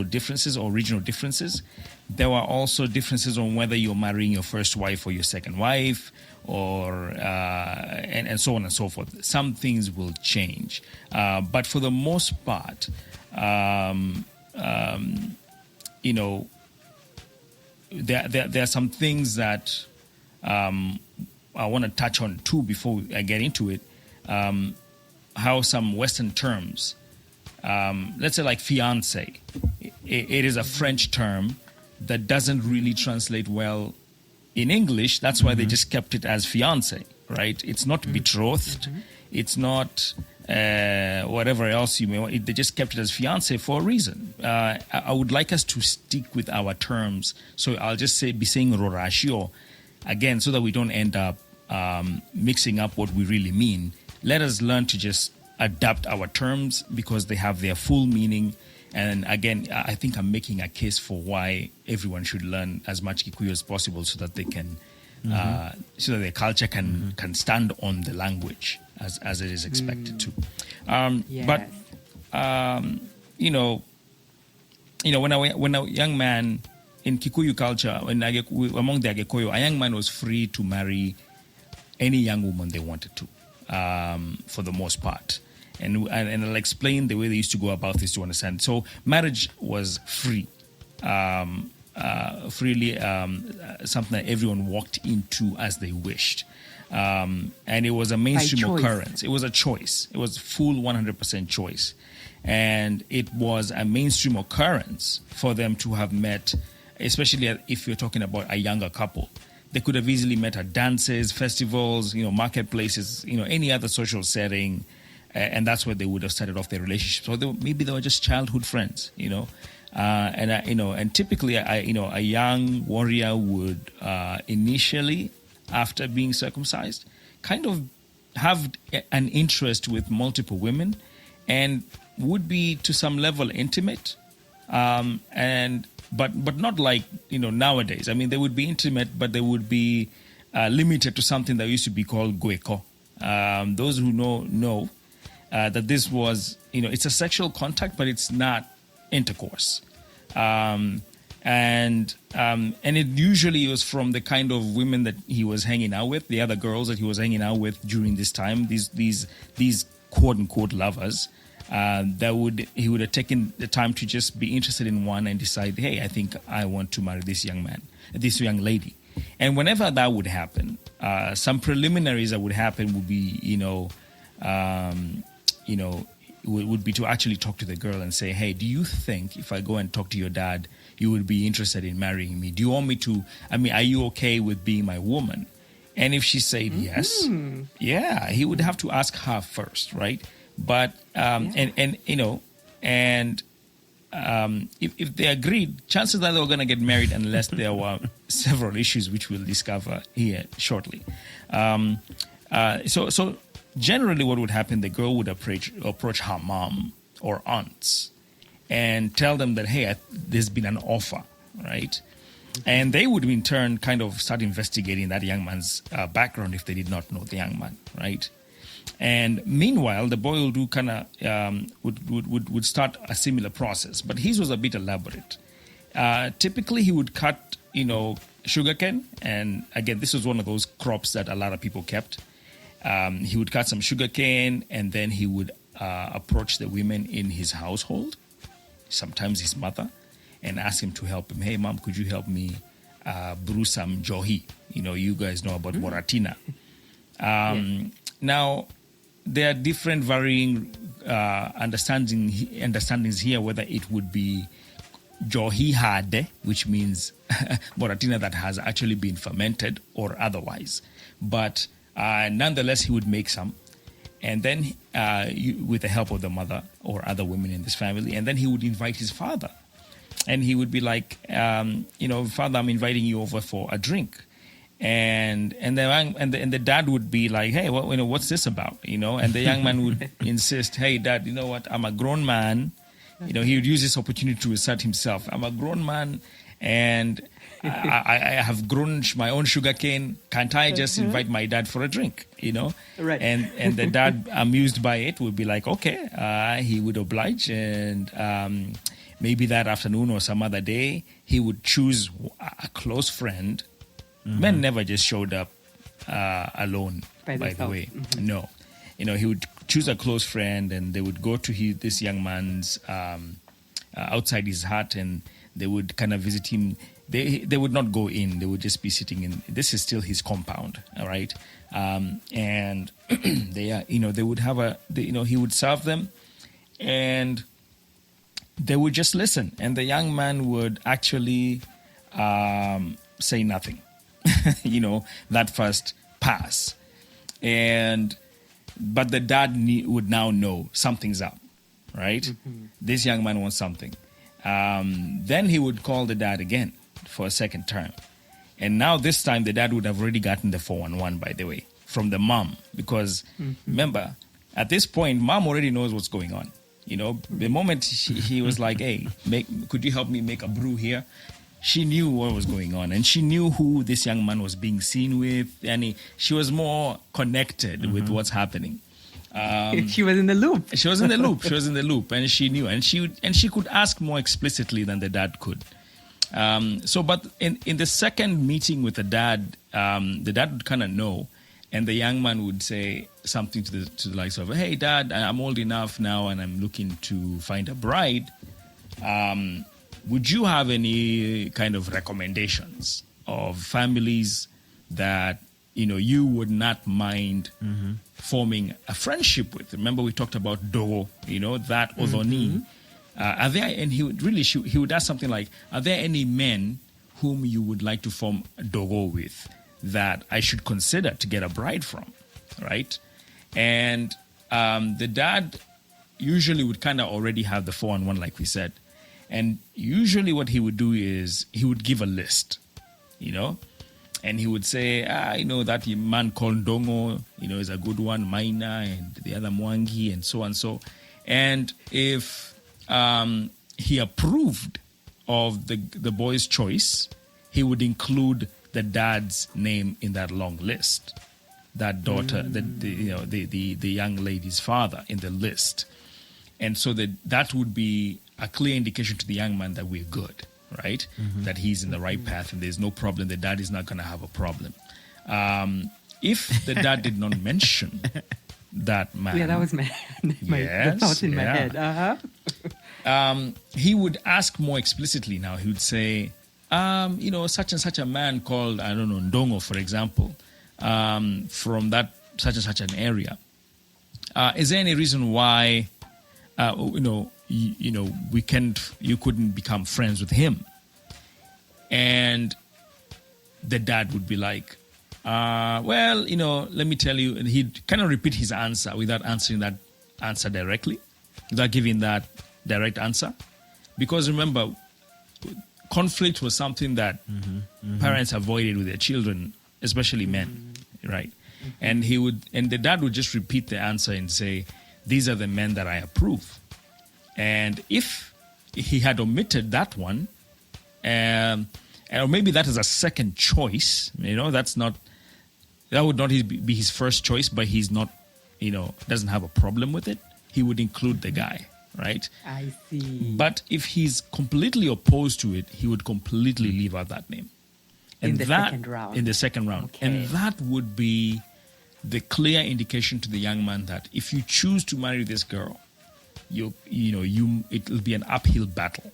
differences or regional differences. There were also differences on whether you're marrying your first wife or your second wife, or and so on and so forth. Some things will change, but for the most part, there are some things that I want to touch on too before I get into it. How some Western terms, let's say like fiance, it is a French term that doesn't really translate well in English. That's why they just kept it as fiance, right? It's not betrothed. It's not whatever else you may want. They just kept it as fiance for a reason. I would like us to stick with our terms. So I'll just be saying Rûracio again, so that we don't end up mixing up what we really mean. Let us learn to just adapt our terms because they have their full meaning. And again, I think I'm making a case for why everyone should learn as much Gikuyu as possible so that they can, so that their culture can stand on the language as it is expected to. Yes. But when a young man in Kikuyu culture, among the Agîkûyû, a young man was free to marry any young woman they wanted to, for the most part. And I'll explain the way they used to go about this to understand. So marriage was free, freely something that everyone walked into as they wished. And it was a mainstream occurrence. It was a choice. It was full 100% choice. And it was a mainstream occurrence for them to have met, especially if you're talking about a younger couple. They could have easily met at dances, festivals, marketplaces, any other social setting. And that's where they would have started off their relationship. So maybe they were just childhood friends, and typically, a young warrior would initially, after being circumcised, kind of have an interest with multiple women, and would be to some level intimate, but not like nowadays. I mean, they would be intimate, but they would be limited to something that used to be called gueko. Those who know. That this was, it's a sexual contact, but it's not intercourse. And it usually was from the kind of women that he was hanging out with, the other girls that he was hanging out with during this time, these quote unquote lovers, he would have taken the time to just be interested in one and decide, hey, I think I want to marry this young lady. And whenever that would happen, some preliminaries that would happen would be, would be to actually talk to the girl and say, hey, do you think if I go and talk to your dad, you would be interested in marrying me? Do you want me to, are you okay with being my woman? And if she said yes, he would have to ask her first, right? But, if they agreed, chances are they were going to get married unless there were several issues, which we'll discover here shortly. So generally what would happen, the girl would approach her mom or aunts and tell them that, hey, there's been an offer, right? And they would in turn kind of start investigating that young man's background if they did not know the young man, right? And meanwhile, the boy will do kind of would start a similar process, but his was a bit elaborate. Typically, he would cut, sugarcane, and again, this was one of those crops that a lot of people kept. He would cut some sugarcane, and then he would approach the women in his household, sometimes his mother, and ask him to help him. Hey, mom, could you help me brew some johi? You guys know about moratina. Now, there are different varying understandings here, whether it would be johihade, which means moratina that has actually been fermented or otherwise. But nonetheless, he would make some. And then with the help of the mother or other women in this family, and then he would invite his father. And he would be like, Father, I'm inviting you over for a drink. And the dad would be like, hey, what's this about? And the young man would insist, hey, Dad, you know what? I'm a grown man. He would use this opportunity to assert himself. I'm a grown man, and I have grown my own sugarcane. Can't I just invite my dad for a drink? Right. And the dad, amused by it, would be like, okay, he would oblige, and maybe that afternoon or some other day, he would choose a close friend. Men never just showed up alone, by the way. No. He would choose a close friend, and they would go to this young man's outside his hut, and they would kind of visit him. They would not go in. They would just be sitting in. This is still his compound, all right? And they would have he would serve them, and they would just listen. And the young man would actually say nothing, that first pass. But the dad would now know something's up, right? This young man wants something. Then he would call the dad again for a second term. And now this time the dad would have already gotten the 411, by the way, from the mom. Because remember, at this point, mom already knows what's going on. The moment he was like, hey, could you help me make a brew here? She knew what was going on, and she knew who this young man was being seen with, and she was more connected with what's happening. She was in the loop. She was in the loop, and she knew, and she could ask more explicitly than the dad could. But in the second meeting with the dad would kind of know, and the young man would say something to the likes of, "Hey, Dad, I'm old enough now, and I'm looking to find a bride. Would you have any kind of recommendations of families that you would not mind forming a friendship with?" Remember, we talked about dogo, that Ûthoni. Are there? And he would ask something like, "Are there any men whom you would like to form a dogo with that I should consider to get a bride from?" Right? And the dad usually would kind of already have the 411, like we said. And usually what he would do is he would give a list, and he would say, that man called Ndongo, is a good one, Maina, and the other Mwangi, and so and so. And if he approved of the boy's choice, he would include the dad's name in that long list, that daughter, the young lady's father in the list. And so that would be a clear indication to the young man that we're good, right? That he's in the right path and there's no problem. The dad is not going to have a problem. If the dad did not mention that man. Yeah, that was the thought in my head. He would ask more explicitly now. He would say, such and such a man called, I don't know, Ndongo, for example, from that such and such an area. Is there any reason why, you couldn't become friends with him? And the dad would be like, let me tell you. And he'd kind of repeat his answer without answering that answer directly, without giving that direct answer. Because remember, conflict was something that parents avoided with their children, especially men, right? And the dad would just repeat the answer and say, "These are the men that I approve." And if he had omitted that one, or maybe that is a second choice, that would not be his first choice, but he's not, doesn't have a problem with it, he would include the guy, right? I see. But if he's completely opposed to it, he would completely leave out that name. And in the second round. In the second round. Okay. And that would be the clear indication to the young man that if you choose to marry this girl, it'll be an uphill battle,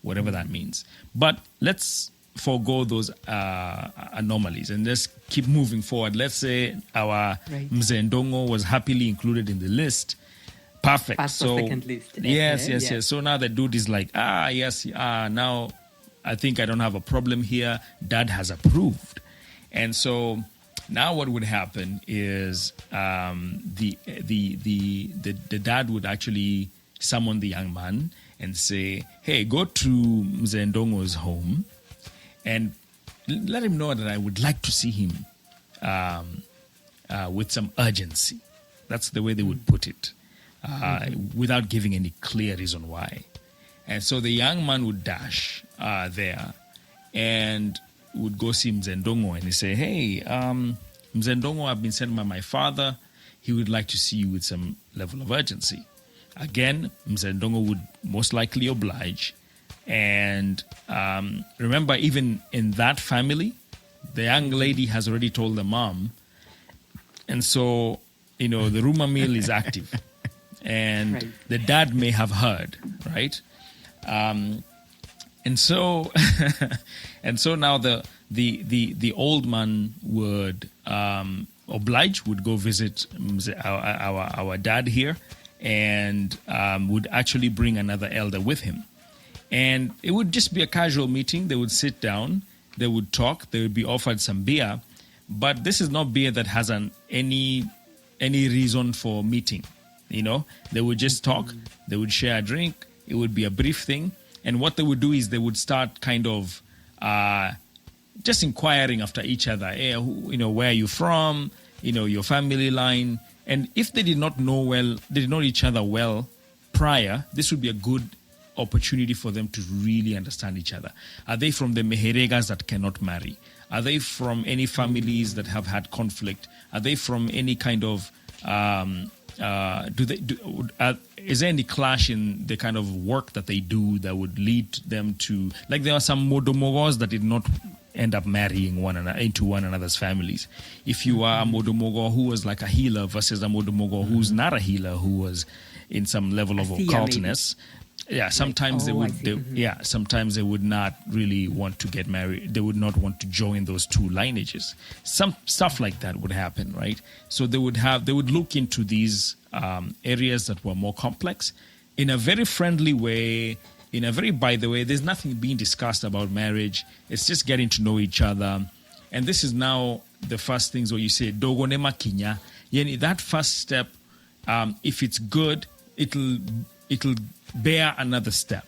whatever that means. But let's forego those anomalies and let's keep moving forward. Let's say our Mzee Ndongo was happily included in the list. Perfect. First or second list. Yes. Yeah. So now the dude is like, now I think I don't have a problem here. Dad has approved. And so now what would happen is the dad would actually summon the young man and say, hey, go to Mzendongo's home and let him know that I would like to see him with some urgency. That's the way they would put it, without giving any clear reason why. And so the young man would dash there and would go see Mzendongo and he say, hey, Mzendongo, I've been sent by my father. He would like to see you with some level of urgency. Again, Mzendongo would most likely oblige. And remember, even in that family, the young lady has already told the mom. And so, the rumor mill is active. And right. the dad may have heard, right? And so now the old man would oblige, would go visit our dad here, and would actually bring another elder with him. And it would just be a casual meeting. They would sit down, they would talk, they would be offered some beer. But this is not beer that has any reason for meeting. They would just talk, they would share a drink, it would be a brief thing. And what they would do is they would start kind of just inquiring after each other. Hey, where are you from? Your family line. And if they did not know each other well prior, this would be a good opportunity for them to really understand each other. Are they from the Meheregas that cannot marry? Are they from any families that have had conflict? Are they from any kind of is there any clash in the kind of work that they do that would lead them to, like there are some Modomogos that did not end up marrying into one another's families. If you are a Modomogo who was like a healer versus a Modomogo who's not a healer, who was in some level of occultness, sometimes sometimes they would not really want to get married. They would not want to join those two lineages. Some stuff like that would happen, right? So they would look into these areas that were more complex in a very friendly way, in a very, by the way, there's nothing being discussed about marriage. It's just getting to know each other. And this is now the first things where you say, Dogonema Kinya. That first step, if it's good, it'll bear another step,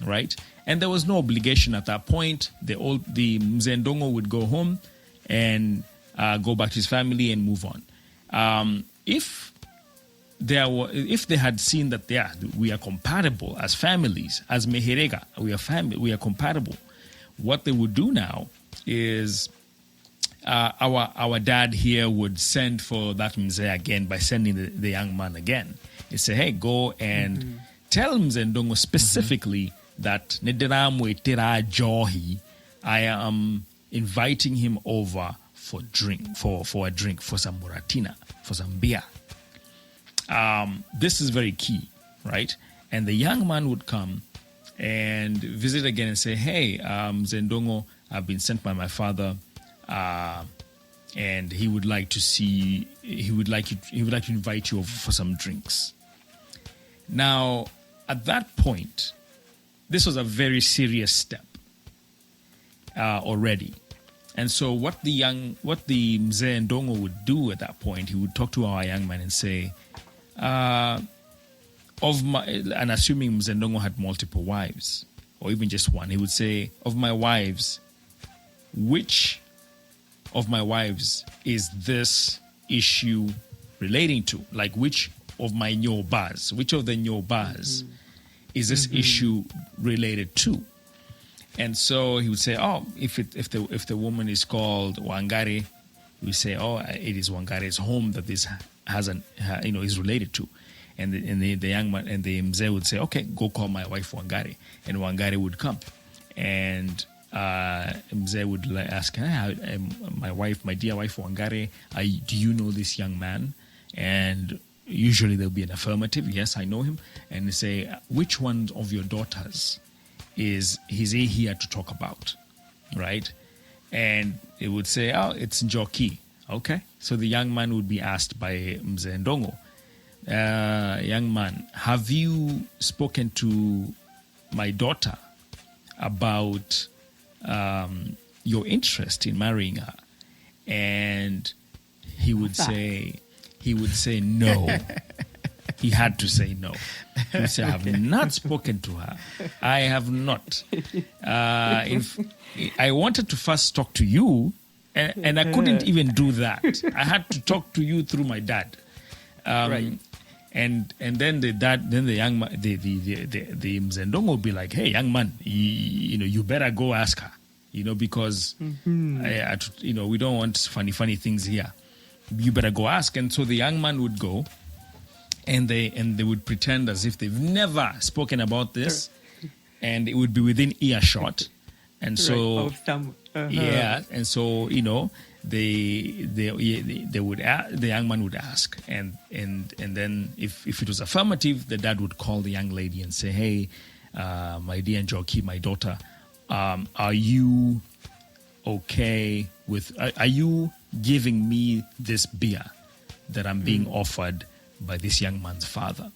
right? And there was no obligation at that point. The Mzendongo would go home and go back to his family and move on. If they had seen that we are compatible as families, as Meherega, we are compatible, what they would do now is our dad here would send for that Mzee again by sending the young man again. He say, hey, go and tell Mzendongo specifically that I am inviting him over for a drink, for some muratina, for some beer. This is very key, right? And the young man would come and visit again and say, hey, Mzendongo, I've been sent by my father, and he would like to invite you over for some drinks. Now, at that point, this was a very serious step already. And so what the Mzendongo would do at that point, he would talk to our young man and say, and assuming Mzendongo had multiple wives, or even just one, he would say, of my wives, which of my wives is this issue relating to? Like, which of my nyobas, which of the nyobas is this issue related to? And so he would say, oh, if the woman is called Wangari, we say, oh, it is Wangare's home that this is related to. And the young man and the Mzee would say, okay, go call my wife Wangari. And Wangari would come. And Mzee would ask, my dear wife Wangari, do you know this young man? And usually there'll be an affirmative, yes, I know him. And they say, which one of your daughters is he here to talk about, right? And it would say, oh, it's Njoki. Okay, so the young man would be asked by Mzendongo, young man, have you spoken to my daughter about your interest in marrying her? And he would say no. He had to say no. He would say, I have not spoken to her. I have not. If I wanted to first talk to you, and I couldn't even do that. I had to talk to you through my dad. Right. And then the dad, then the young man, the Mzendongo will be like, hey, young man, you better go ask her, because we don't want funny things here. You better go ask. And so the young man would go, and they would pretend as if they've never spoken about this, and it would be within earshot. And so yeah, and so the young man would ask, and then if it was affirmative, the dad would call the young lady and say, hey, my dear Njoki, my daughter, are you okay with, are you giving me this beer that I'm being offered by this young man's father?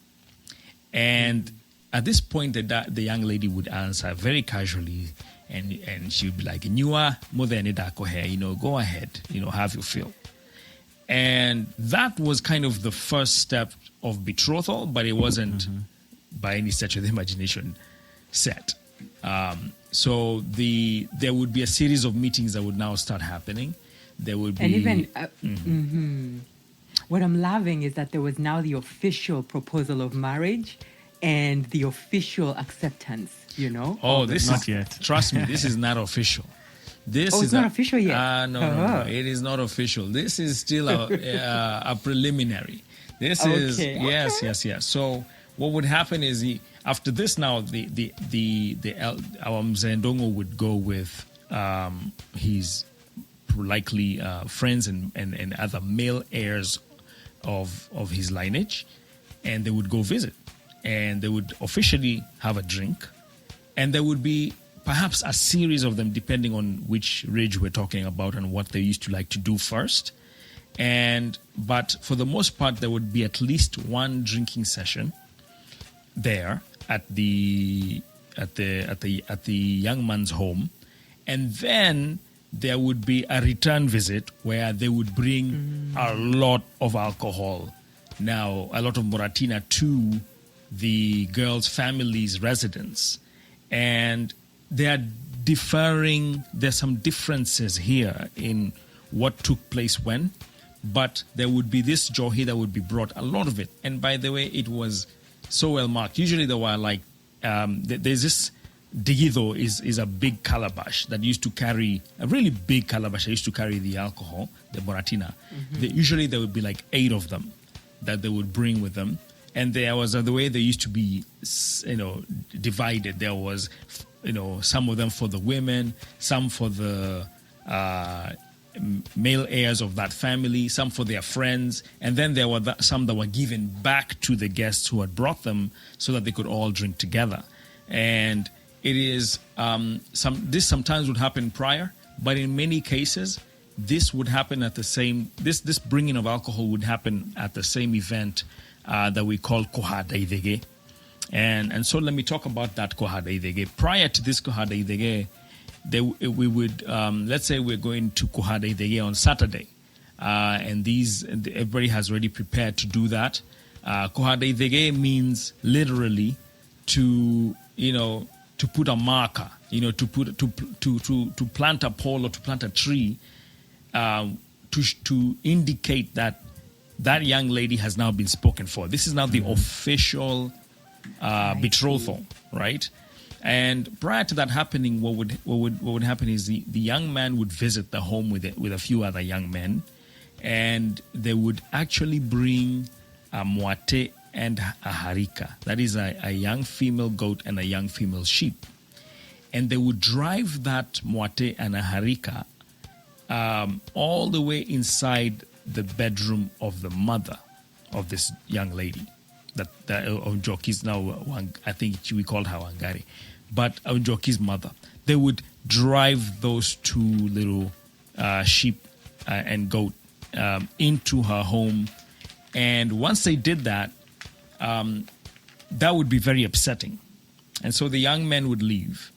And at this point, the young lady would answer very casually, and she would be like, "Nyua modernidako hair, go ahead, have your fill." And that was kind of the first step of betrothal, but it wasn't by any stretch of the imagination set. So there would be a series of meetings that would now start happening. There would be, and even what I'm loving is that there was now the official proposal of marriage and the official acceptance, Oh, this not is yet. Trust me, this is not official. This it's is not official yet. No, it is not official. This is still a preliminary. This is yes. So what would happen is after this now our Mzendongo would go with his likely friends and other male heirs of his lineage, and they would go visit, and they would officially have a drink, and there would be perhaps a series of them depending on which ridge we're talking about and what they used to like to do first. But for the most part, there would be at least one drinking session there at the young man's home, and then there would be a return visit where they would bring a lot of alcohol, now a lot of moratina, to the girl's family's residence. And there's some differences here in what took place when, but there would be this johi that would be brought, a lot of it. And by the way, it was so well marked. Usually there were like, there's this digido is a big calabash that used to carry, a really big calabash that used to carry the alcohol, the moratina. Usually there would be like 8 of them that they would bring with them. And there was the way they used to be, divided. There was, some of them for the women, some for the male heirs of that family, some for their friends, and then there were some that were given back to the guests who had brought them so that they could all drink together. And it is this sometimes would happen prior, but in many cases this would happen at the same. This bringing of alcohol would happen at the same event that we call Kohadaidege. And so let me talk about that Kohadaidege. Prior to this Kohadaidege, we would, let's say we're going to Kohadaidege on Saturday, and everybody has already prepared to do that. Kohadaidege means literally to put a marker, to plant a pole or to plant a tree, to indicate that young lady has now been spoken for. This is now the official betrothal, right? And prior to that happening, what would happen is the young man would visit the home with a few other young men, and they would actually bring a mwate and a harika. That is a young female goat and a young female sheep. And they would drive that mwate and a harika all the way inside the bedroom of the mother of this young lady. That Njoki's now, I think we called her Wangari. But Njoki's mother. They would drive those 2 little sheep and goat into her home, And once they did that, that would be very upsetting. And so the young men would leave.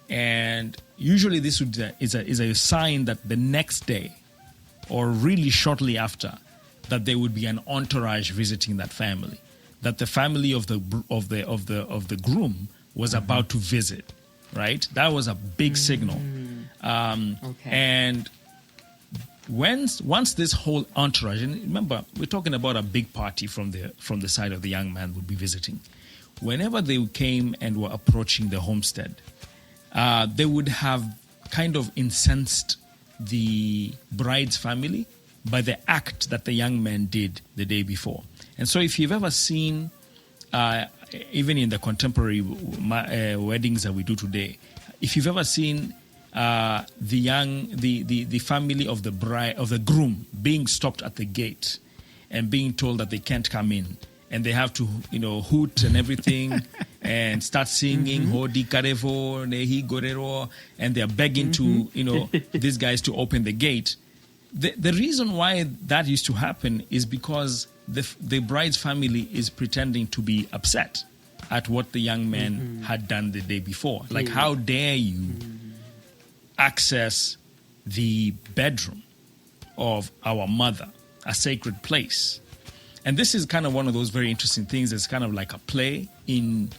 And usually this is a sign that the next day, or really shortly after, that there would be an entourage visiting that family, that the family of the groom was about to visit, right? That was a big signal. Okay. And once this whole entourage, and remember, we're talking about a big party from the side of the young man would be visiting. Whenever they came and were approaching the homestead, they would have kind of incensed the bride's family by the act that the young man did the day before. And so if you've ever seen, even in the contemporary weddings that we do today, if you've ever seen the family of the bride, of the groom, being stopped at the gate and being told that they can't come in, and they have to, hoot and everything and start singing Hodi Karevo, Nehi Gorero, and they're begging to, these guys to open the gate. The reason why that used to happen is because the bride's family is pretending to be upset at what the young man had done the day before. Like, how dare you access the bedroom of our mother, a sacred place? And this is kind of one of those very interesting things. It's kind of like a play in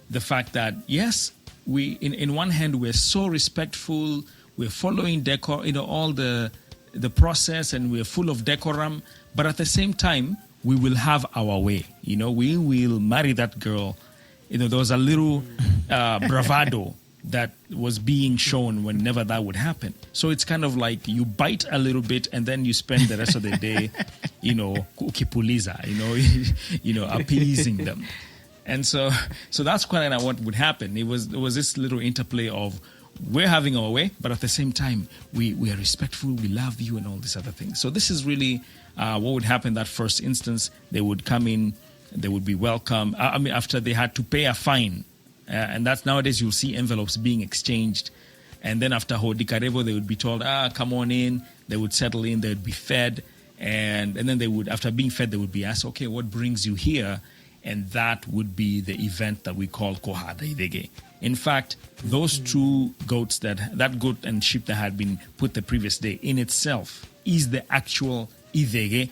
the fact that, yes, we in one hand, we're so respectful, we're following all the process, and we're full of decorum, but at the same time, we will have our way. We will marry that girl. There was a little bravado that was being shown whenever that would happen. So it's kind of like you bite a little bit and then you spend the rest of the day, ukipuliza, appeasing them. And so that's kind of what would happen. It was this little interplay of, we're having our way, but at the same time, we are respectful, we love you, and all these other things. So this is really what would happen that first instance. They would come in, they would be welcome. After they had to pay a fine, and that's nowadays you'll see envelopes being exchanged. And then after Hodi Karevo, they would be told, come on in. They would settle in, they would be fed. And then they would, after being fed, they would be asked, okay, what brings you here? And that would be the event that we call Kohada Idege. In fact, those two goats, that goat and sheep that had been put the previous day, in itself is the actual Idege,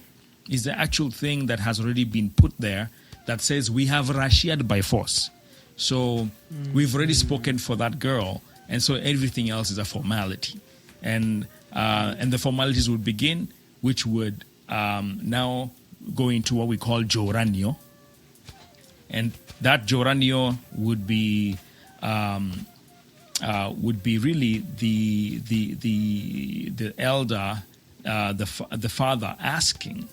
is the actual thing that has already been put there that says we have Rashiad by force. So we've already spoken for that girl, and so everything else is a formality. And the formalities would begin, which would now go into what we call Joranio. And that Joranio would be really the elder, the father asking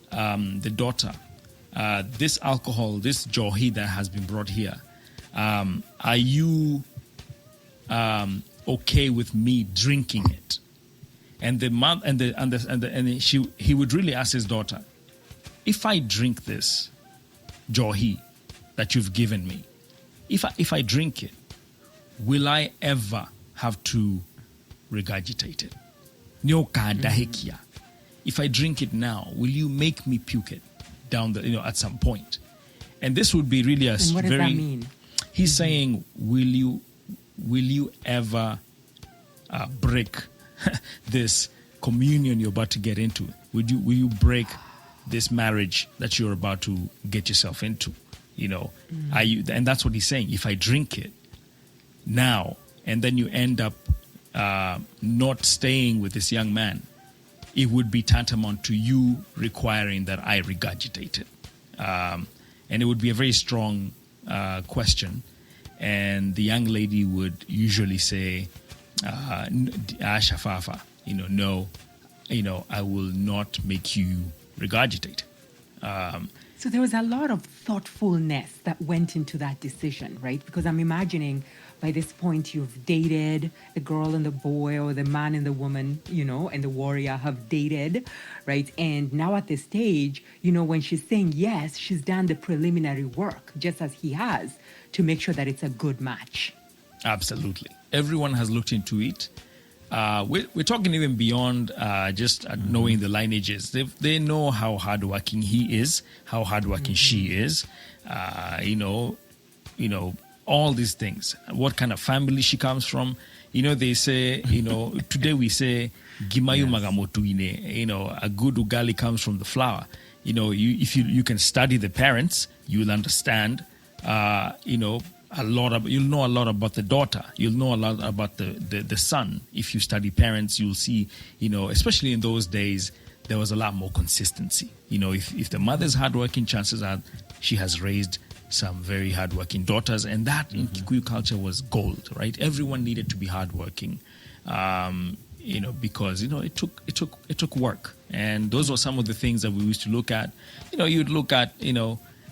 the daughter, this alcohol, this johi that has been brought here, are you okay with me drinking it? And the mother he would really ask his daughter, if I drink this johi that you've given me, if I drink it, will I ever have to regurgitate it? If I drink it now, will you make me puke it down at some point? And this would be really and what does that mean? He's saying, will you ever break this communion you're about to get into? Will you break this marriage that you're about to get yourself into? Are you? And that's what he's saying. If I drink it now, and then you end up not staying with this young man, it would be tantamount to you requiring that I regurgitate it. And it would be a very strong question. And the young lady would usually say, Shafafa, no, I will not make you regurgitate. So there was a lot of thoughtfulness that went into that decision, right? Because I'm imagining by this point you've dated the girl and the boy, or the man and the woman, and the warrior have dated, right? And now at this stage, when she's saying yes, she's done the preliminary work, just as he has, to make sure that it's a good match. Absolutely. Everyone has looked into it. we're talking even beyond just knowing the lineages. They know how hardworking he is, how hardworking she is, all these things. What kind of family she comes from. They say, today we say, Gimayu magamotuine, a good ugali comes from the flour. If you can study the parents, you'll understand, you'll know a lot about the daughter. You'll know a lot about the son. If you study parents, you'll see, especially in those days, there was a lot more consistency. If the mother's hardworking, chances are she has raised some very hardworking daughters, and that in Kikuyu culture was gold, right? Everyone needed to be hardworking, because it took work, and those were some of the things that we used to look at. You'd look at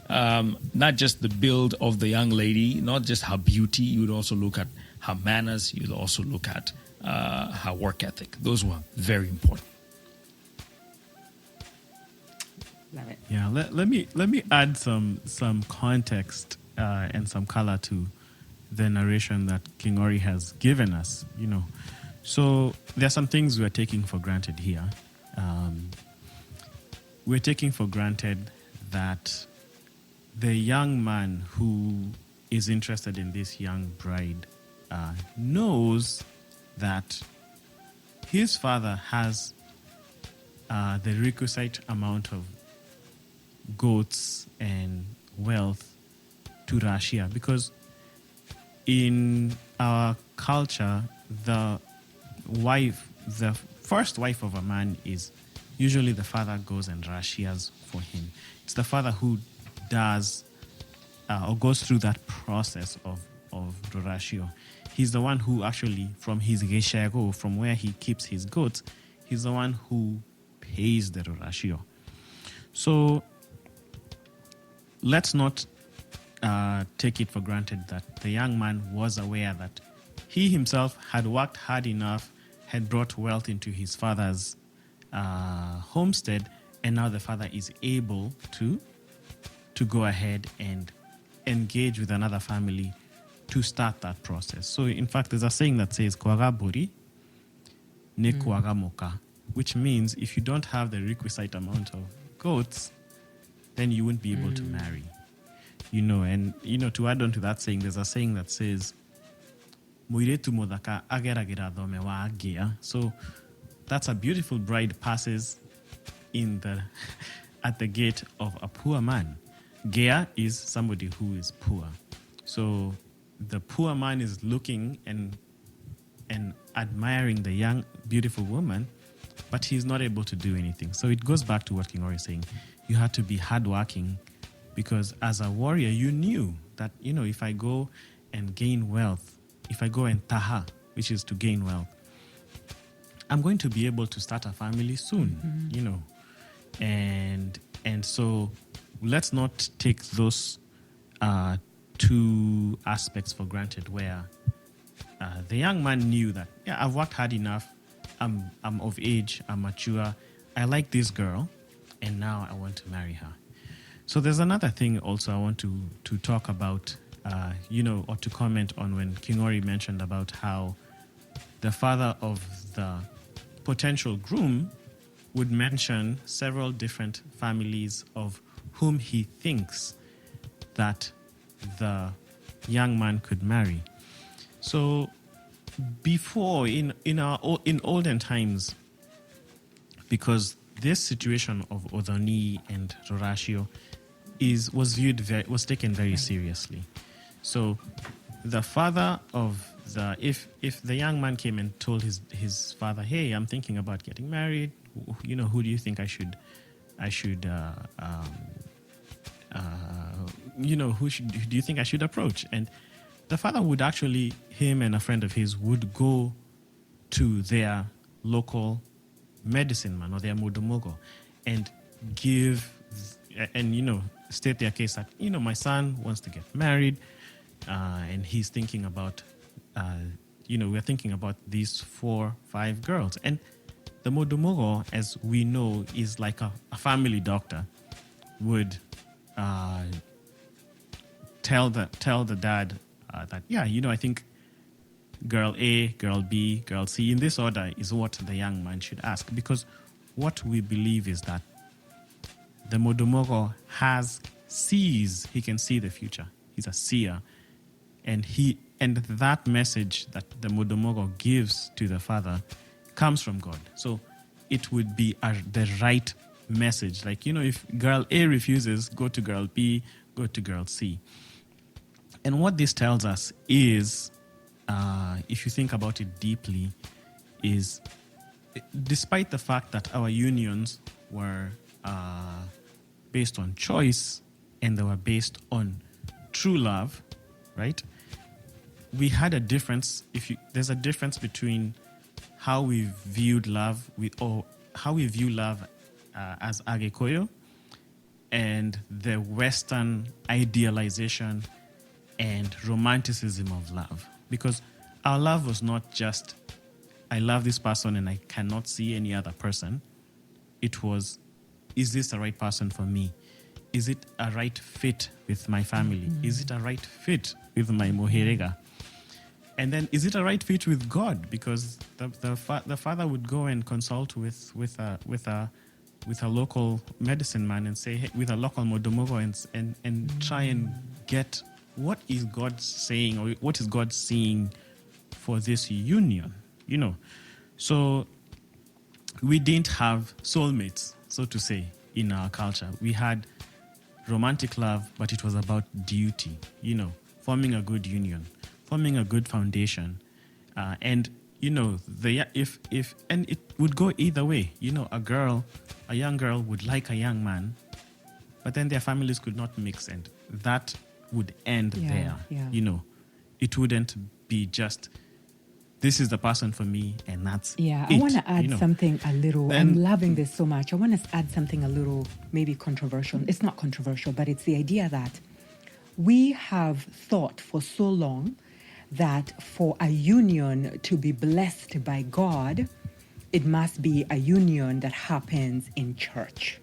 not just the build of the young lady, not just her beauty. You would also look at her manners. You'd also look at her work ethic. Those were very important. Love it. Yeah, let me add some context and some color to the narration that King Ori has given us. So there are some things we're taking for granted here. We're taking for granted that the young man who is interested in this young bride knows that his father has the requisite amount of goats and wealth to Rûracio, because in our culture, the first wife of a man is usually the father goes and Rûracios for him. It's the father who does or goes through that process of Rûracio. He's the one who actually, from his geshego, from where he keeps his goats, he's the one who pays the Rûracio. So let's not take it for granted that the young man was aware that he himself had worked hard enough, had brought wealth into his father's homestead, and now the father is able to go ahead and engage with another family to start that process. So in fact, there's a saying that says, "Kwaga buri, ne kwaga moka," which means if you don't have the requisite amount of goats, then you wouldn't be able to marry. And to add on to that saying, there's a saying that says, "Muiretu modaka ageragira thome wa agia." So that's a beautiful bride passes at the gate of a poor man. Gea is somebody who is poor. So the poor man is looking and admiring the young, beautiful woman, but he's not able to do anything. So it goes back to what King Ori is saying. You had to be hardworking, because as a warrior, you knew that, if I go and gain wealth, if I go and taha, which is to gain wealth, I'm going to be able to start a family soon, And so let's not take those two aspects for granted, where the young man knew that, I've worked hard enough, I'm of age, I'm mature, I like this girl, and now I want to marry her. So there's another thing also I want to talk about, or to comment on, when King Ori mentioned about how the father of the potential groom would mention several different families of whom he thinks that the young man could marry. So before, in olden times, because this situation of Ûthoni and Rûracio was taken very seriously. So the father of if the young man came and told his father, "Hey, I'm thinking about getting married, who do you think I should who do you think I should approach?" And the father would actually, him and a friend of his, would go to their local medicine man or their mudumogo and state their case that, my son wants to get married, and he's thinking about, we're thinking about these 4-5 girls. And the mudumogo, as we know, is like a family doctor, would tell the dad that, I think girl A, girl B, girl C, in this order is what the young man should ask. Because what we believe is that the Modomogo sees, he can see the future. He's a seer. And that message that the Modomogo gives to the father comes from God. So it would be the right message. Like, if girl A refuses, go to girl B, go to girl C. And what this tells us is, if you think about it deeply, is despite the fact that our unions were based on choice and they were based on true love, right? We had a difference. There's a difference between how we viewed love, or how we view love as Agîkûyû, and the Western idealization and romanticism of love. Because our love was not just, I love this person and I cannot see any other person. It was, is this the right person for me? Is it a right fit with my family? Mm-hmm. Is it a right fit with my moherega? And then, is it a right fit with God? Because the father would go and consult with a local medicine man and say, hey, with a local modomogo, and try and get what is God saying, or what is God seeing for this union, So we didn't have soulmates, so to say, in our culture. We had romantic love, but it was about duty, forming a good union, forming a good foundation, and and it would go either way. A young girl would like a young man, but then their families could not mix, and that would end there. Yeah. It wouldn't be just, this is the person for me, and that's it. I want to add something a little. I'm loving this so much. I want to add something a little, maybe controversial. It's not controversial, but it's the idea that we have thought for so long that for a union to be blessed by God, it must be a union that happens in church,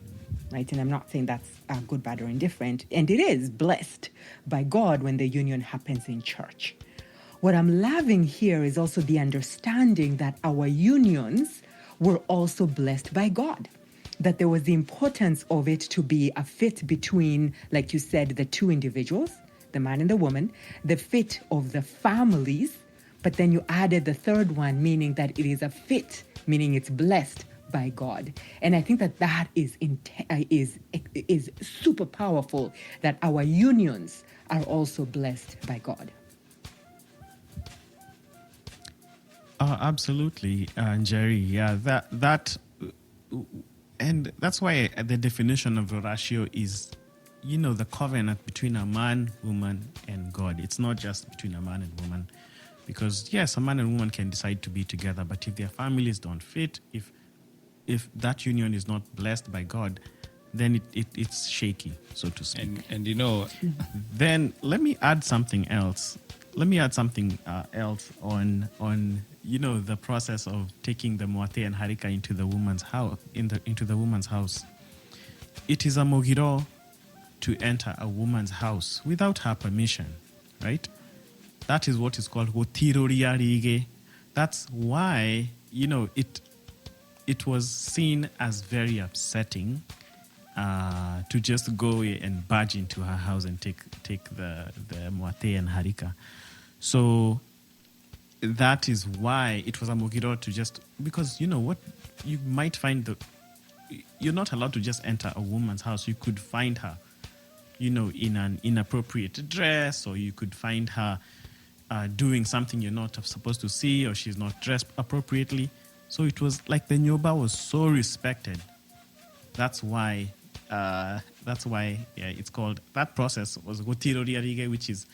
right? And I'm not saying that's good, bad, or indifferent. And it is blessed by God when the union happens in church. What I'm loving here is also the understanding that our unions were also blessed by God, that there was the importance of it to be a fit between, like you said, the two individuals, the man and the woman, the fit of the families, but then you added the third one, meaning that it is a fit, meaning it's blessed by God. And I think that is super powerful, that our unions are also blessed by God. Absolutely, Jerry. Yeah, and that's why the definition of Rûracio is, the covenant between a man, woman, and God. It's not just between a man and woman, because yes, a man and woman can decide to be together, but if their families don't fit, if that union is not blessed by God, then it's shaky, so to speak. And then let me add something else. On the process of taking the moate and harika into the woman's house. Into the woman's house, it is a mogiro to enter a woman's house without her permission, right? That is what is called hotiroriarige. That's why it was seen as very upsetting to just go and barge into her house and take the moate and harika. So that is why it was a mogiro to just, because what you might find, you're not allowed to just enter a woman's house. You could find her, in an inappropriate dress, or you could find her doing something you're not supposed to see, or she's not dressed appropriately. So it was like the nyoba was so respected. That's why it's called, that process was gotiroriarige, which is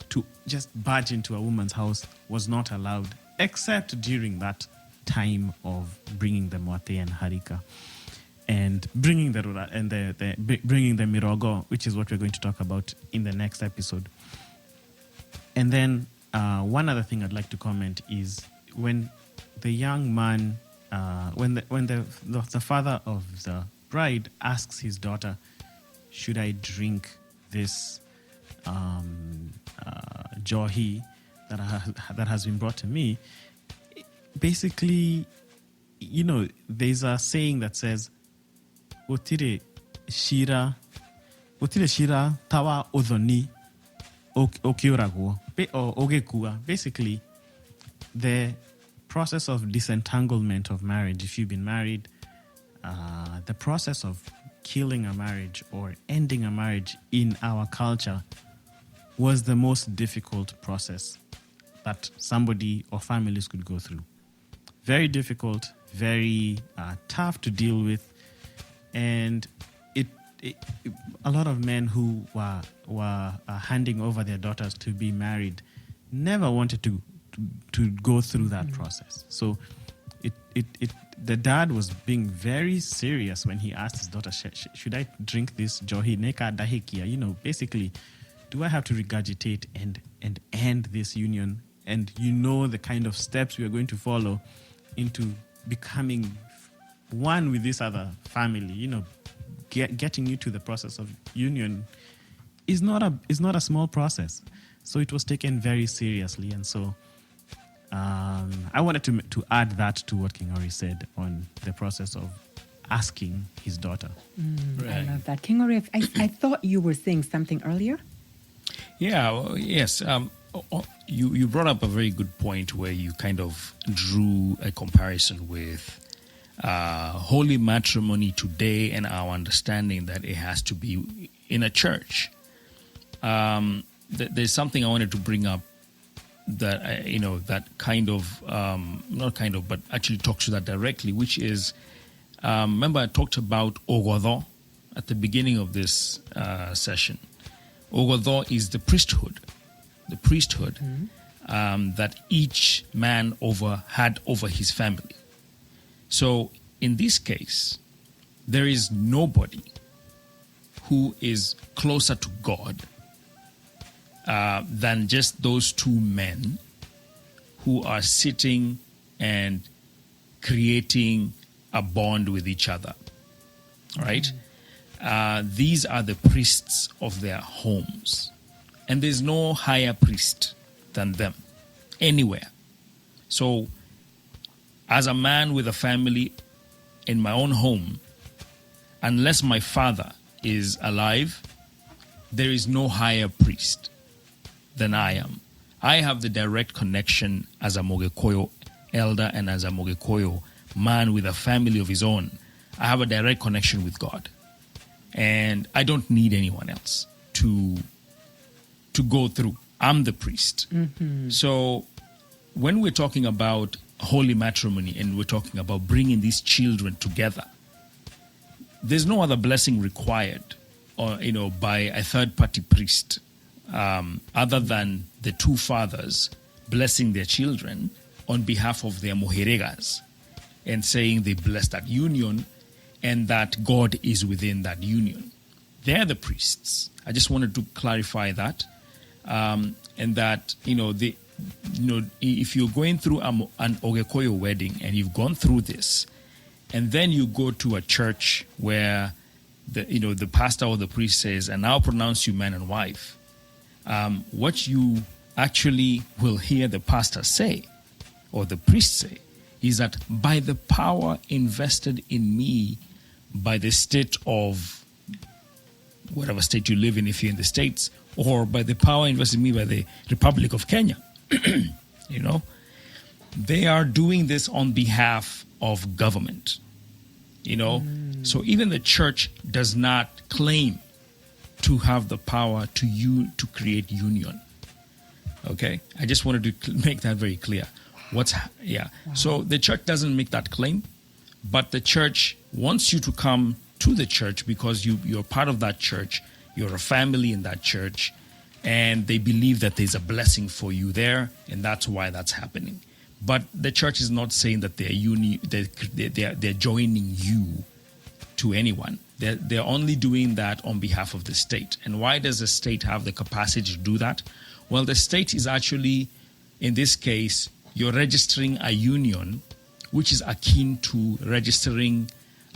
to just barge into a woman's house was not allowed, except during that time of bringing the moate and harika, and bringing the rura and bringing the mirogo, which is what we're going to talk about in the next episode. And then one other thing I'd like to comment is when the young man, when the father of the bride asks his daughter, "Should I drink this johi that has been brought to me, basically, there's a saying that says, "Otire shira tawa Ûthoni okioragwo or ogekua." Basically, the process of disentanglement of marriage, if you've been married, the process of killing a marriage or ending a marriage in our culture was the most difficult process that somebody or families could go through. Very difficult, very tough to deal with, and a lot of men who were handing over their daughters to be married never wanted to go through that process. So the dad was being very serious when he asked his daughter, should I drink this johi neka dahikia? Basically, do I have to regurgitate and end this union? And the kind of steps we are going to follow into becoming one with this other family, getting you to the process of union is not a small process. So it was taken very seriously. And so I wanted to add that to what King Ori said on the process of asking his daughter. Right. I love that. King Ori, I thought you were saying something earlier. Yeah, well, yes. You brought up a very good point where you kind of drew a comparison with holy matrimony today and our understanding that it has to be in a church. There's something I wanted to bring up that that kind of not kind of, but actually talks to that directly, which is remember I talked about ogodo at the beginning of this session. Ogodo is the priesthood that each man had over his family. So in this case, there is nobody who is closer to God than just those two men who are sitting and creating a bond with each other. Right? These are the priests of their homes. And there's no higher priest than them anywhere. So as a man with a family in my own home, unless my father is alive, there is no higher priest than I am. I have the direct connection as a Mûgîkûyû elder and as a Mûgîkûyû man with a family of his own. I have a direct connection with God. And I don't need anyone else to go through. I'm the priest. So when we're talking about holy matrimony and we're talking about bringing these children together, there's no other blessing required by a third-party priest other than the two fathers blessing their children on behalf of their moheregas and saying they bless that union and that God is within that union. They're the priests. I just wanted to clarify that. And that, if you're going through an Ogekûyû wedding and you've gone through this, and then you go to a church where the pastor or the priest says, "And I'll pronounce you man and wife," what you actually will hear the pastor say or the priest say is that by the power invested in me by the state of whatever state you live in, if you're in the States, or by the power invested in me by the Republic of Kenya, they are doing this on behalf of government, So even the church does not claim to have the power to create union. Okay? I just wanted to make that very clear. Wow. So the church doesn't make that claim, but the church wants you to come to the church because you're part of that church, you're a family in that church, and they believe that there's a blessing for you there, and that's why that's happening. But the church is not saying that they're joining you to anyone. They're only doing that on behalf of the state. And why does the state have the capacity to do that? Well, the state is actually, in this case, you're registering a union which is akin to registering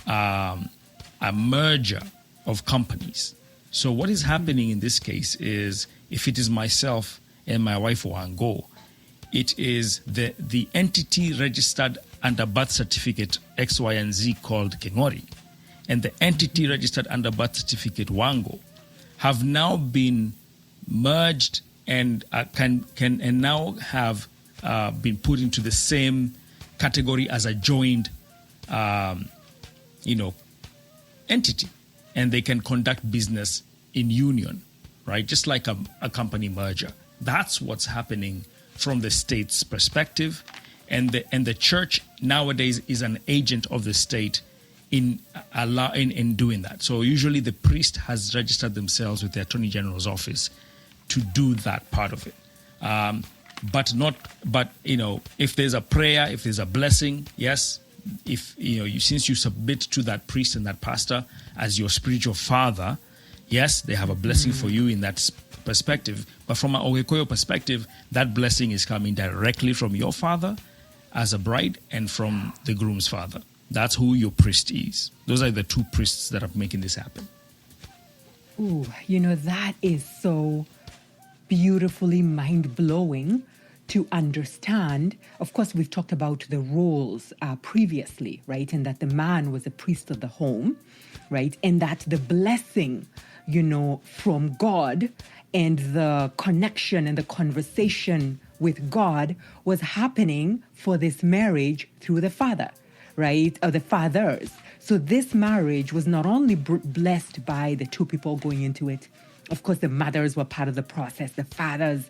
a merger of companies. So what is happening in this case is, if it is myself and my wife Wango, it is the entity registered under birth certificate X, Y, and Z called Kingori, and the entity registered under birth certificate Wango have now been merged and can now have been put into the same category as a joined, entity, and they can conduct business in union, right? Just like a company merger. That's what's happening from the state's perspective, and the church nowadays is an agent of the state in doing that. So usually the priest has registered themselves with the Attorney General's office to do that part of it. But if there's a prayer, if there's a blessing, yes, if since you submit to that priest and that pastor as your spiritual father, yes, they have a blessing for you in that perspective. But from an Agîkûyû perspective, that blessing is coming directly from your father as a bride and from the groom's father. That's who your priest is. Those are the two priests that are making this happen. Ooh, that is so beautifully mind-blowing to understand. Of course, we've talked about the roles previously, right? And that the man was a priest of the home, right? And that the blessing, from God and the connection and the conversation with God was happening for this marriage through the father, right? Or the fathers. So this marriage was not only blessed by the two people going into it. Of course, the mothers were part of the process. The fathers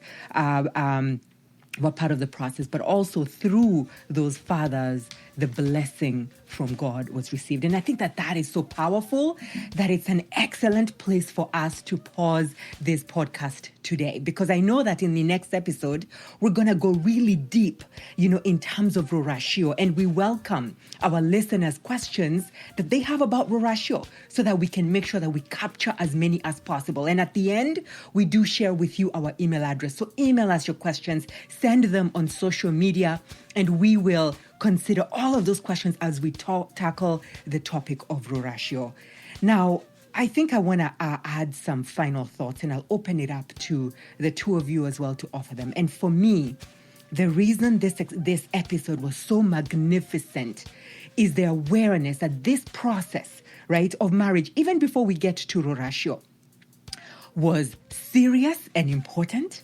were part of the process, but also through those fathers, the blessing from God was received. And I think that is so powerful that it's an excellent place for us to pause this podcast today, because I know that in the next episode, we're going to go really deep, in terms of Rûracio, and we welcome our listeners' questions that they have about Rûracio so that we can make sure that we capture as many as possible. And at the end, we do share with you our email address. So email us your questions, send them on social media, and we will consider all of those questions as we tackle the topic of Rûracio. Now, I think I want to add some final thoughts, and I'll open it up to the two of you as well to offer them. And for me, the reason this episode was so magnificent is the awareness that this process, right, of marriage, even before we get to Rûracio, was serious and important,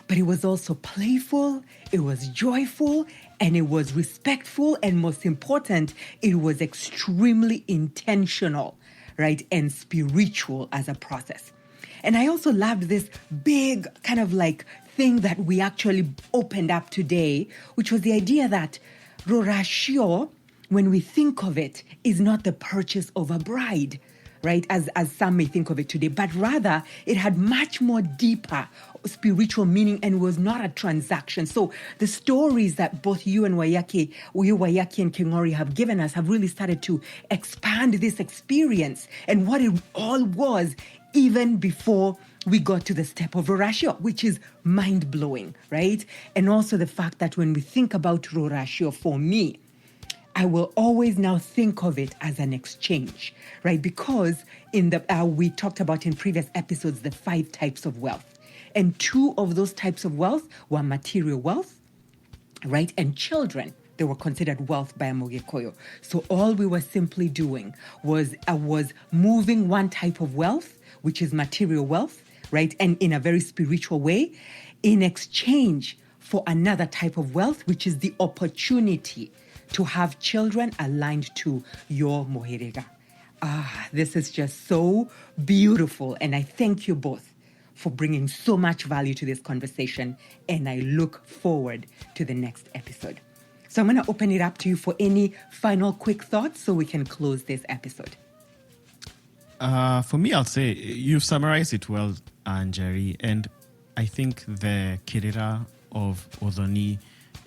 but it was also playful, it was joyful, and it was respectful, and most important, it was extremely intentional, right, and spiritual as a process. And I also loved this big kind of like thing that we actually opened up today, which was the idea that Rûracio, when we think of it, is not the purchase of a bride, right, as some may think of it today, but rather it had much more deeper spiritual meaning and was not a transaction. So the stories that both you and Wayaki and Kingori have given us have really started to expand this experience and what it all was even before we got to the step of Rûracio, which is mind-blowing, right? And also the fact that when we think about Rûracio, for me, I will always now think of it as an exchange, right? Because we talked about in previous episodes the 5 types of wealth. And 2 of those types of wealth were material wealth, right? And children. They were considered wealth by a Mûgîkûyû. So all we were simply doing was moving one type of wealth, which is material wealth, right? And in a very spiritual way, in exchange for another type of wealth, which is the opportunity to have children aligned to your mohirega. This is just so beautiful. And I thank you both for bringing so much value to this conversation. And I look forward to the next episode. So I'm going to open it up to you for any final quick thoughts so we can close this episode. For me, I'll say you've summarized it well, Jerry. And I think the Kirira of Ûthoni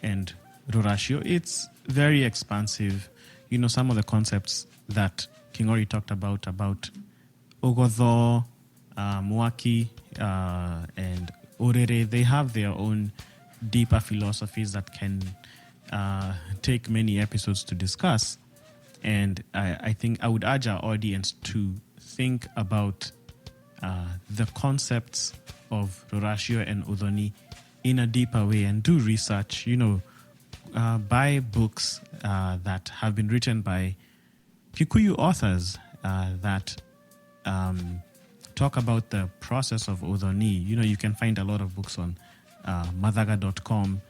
and Rûracio, it's very expansive. Some of the concepts that Kingori talked about Ogodho, Mwaki, and Orere, they have their own deeper philosophies that can take many episodes to discuss. And I think I would urge our audience to think about the concepts of Rûracio and Ûthoni in a deeper way and do research. Buy books that have been written by Kikuyu authors that talk about the process of Ûthoni. You can find a lot of books on mathaga.com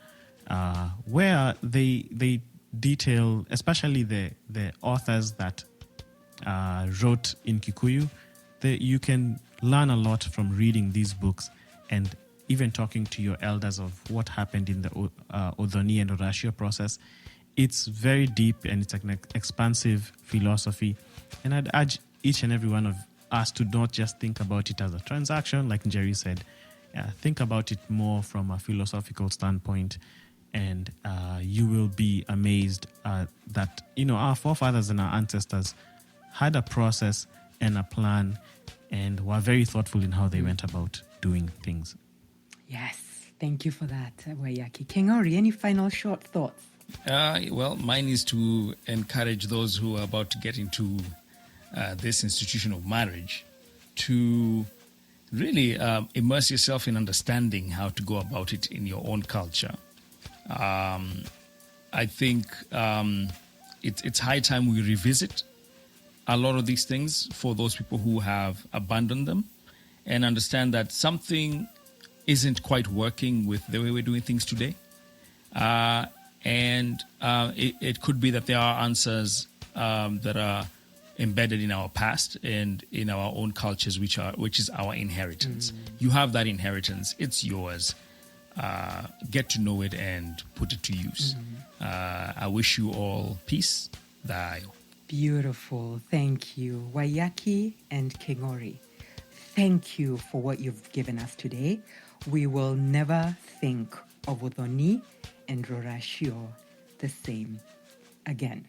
where they detail, especially the authors that wrote in Kikuyu. You can learn a lot from reading these books and even talking to your elders of what happened in the Ûthoni and Rûracio process. It's very deep and it's an expansive philosophy. And I'd urge each and every one of us to not just think about it as a transaction, like Jerry said. Think about it more from a philosophical standpoint, and you will be amazed that our forefathers and our ancestors had a process and a plan and were very thoughtful in how they went about doing things. Yes, thank you for that, Waiyaki. Kingori, any final short thoughts? Well, mine is to encourage those who are about to get into this institution of marriage to really immerse yourself in understanding how to go about it in your own culture. I think it's high time we revisit a lot of these things for those people who have abandoned them, and understand that something isn't quite working with the way we're doing things today. And it could be that there are answers that are embedded in our past and in our own cultures, which is our inheritance. You have that inheritance; it's yours. Get to know it and put it to use. I wish you all peace. Thayo. Beautiful. Thank you, Waiyaki and Kingori. Thank you for what you've given us today. We will never think of Ûthoni and Rûracio the same again.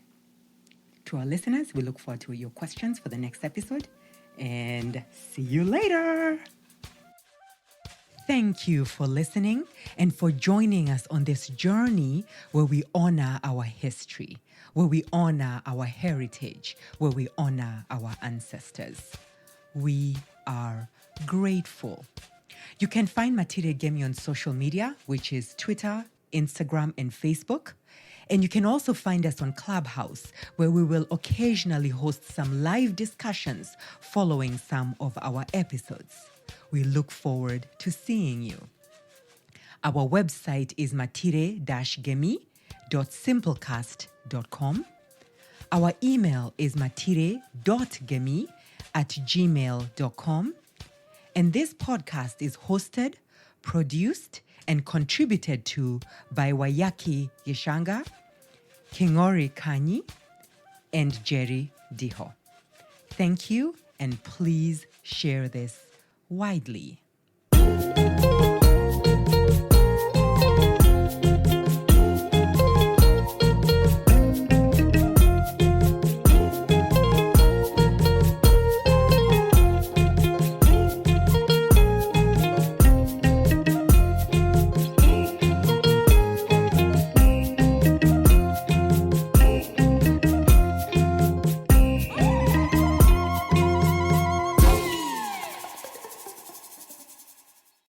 To our listeners, we look forward to your questions for the next episode, and see you later. Thank you for listening and for joining us on this journey where we honor our history, where we honor our heritage, where we honor our ancestors. We are grateful. You can find Matire Gemi on social media, which is Twitter, Instagram, and Facebook. And you can also find us on Clubhouse, where we will occasionally host some live discussions following some of our episodes. We look forward to seeing you. Our website is matire-gemi.simplecast.com. Our email is matire.gemi@gmail.com. And this podcast is hosted, produced, and contributed to by Waiyaki Gishanga, Kingori Kanyi, and Jerry Diho. Thank you, and please share this widely.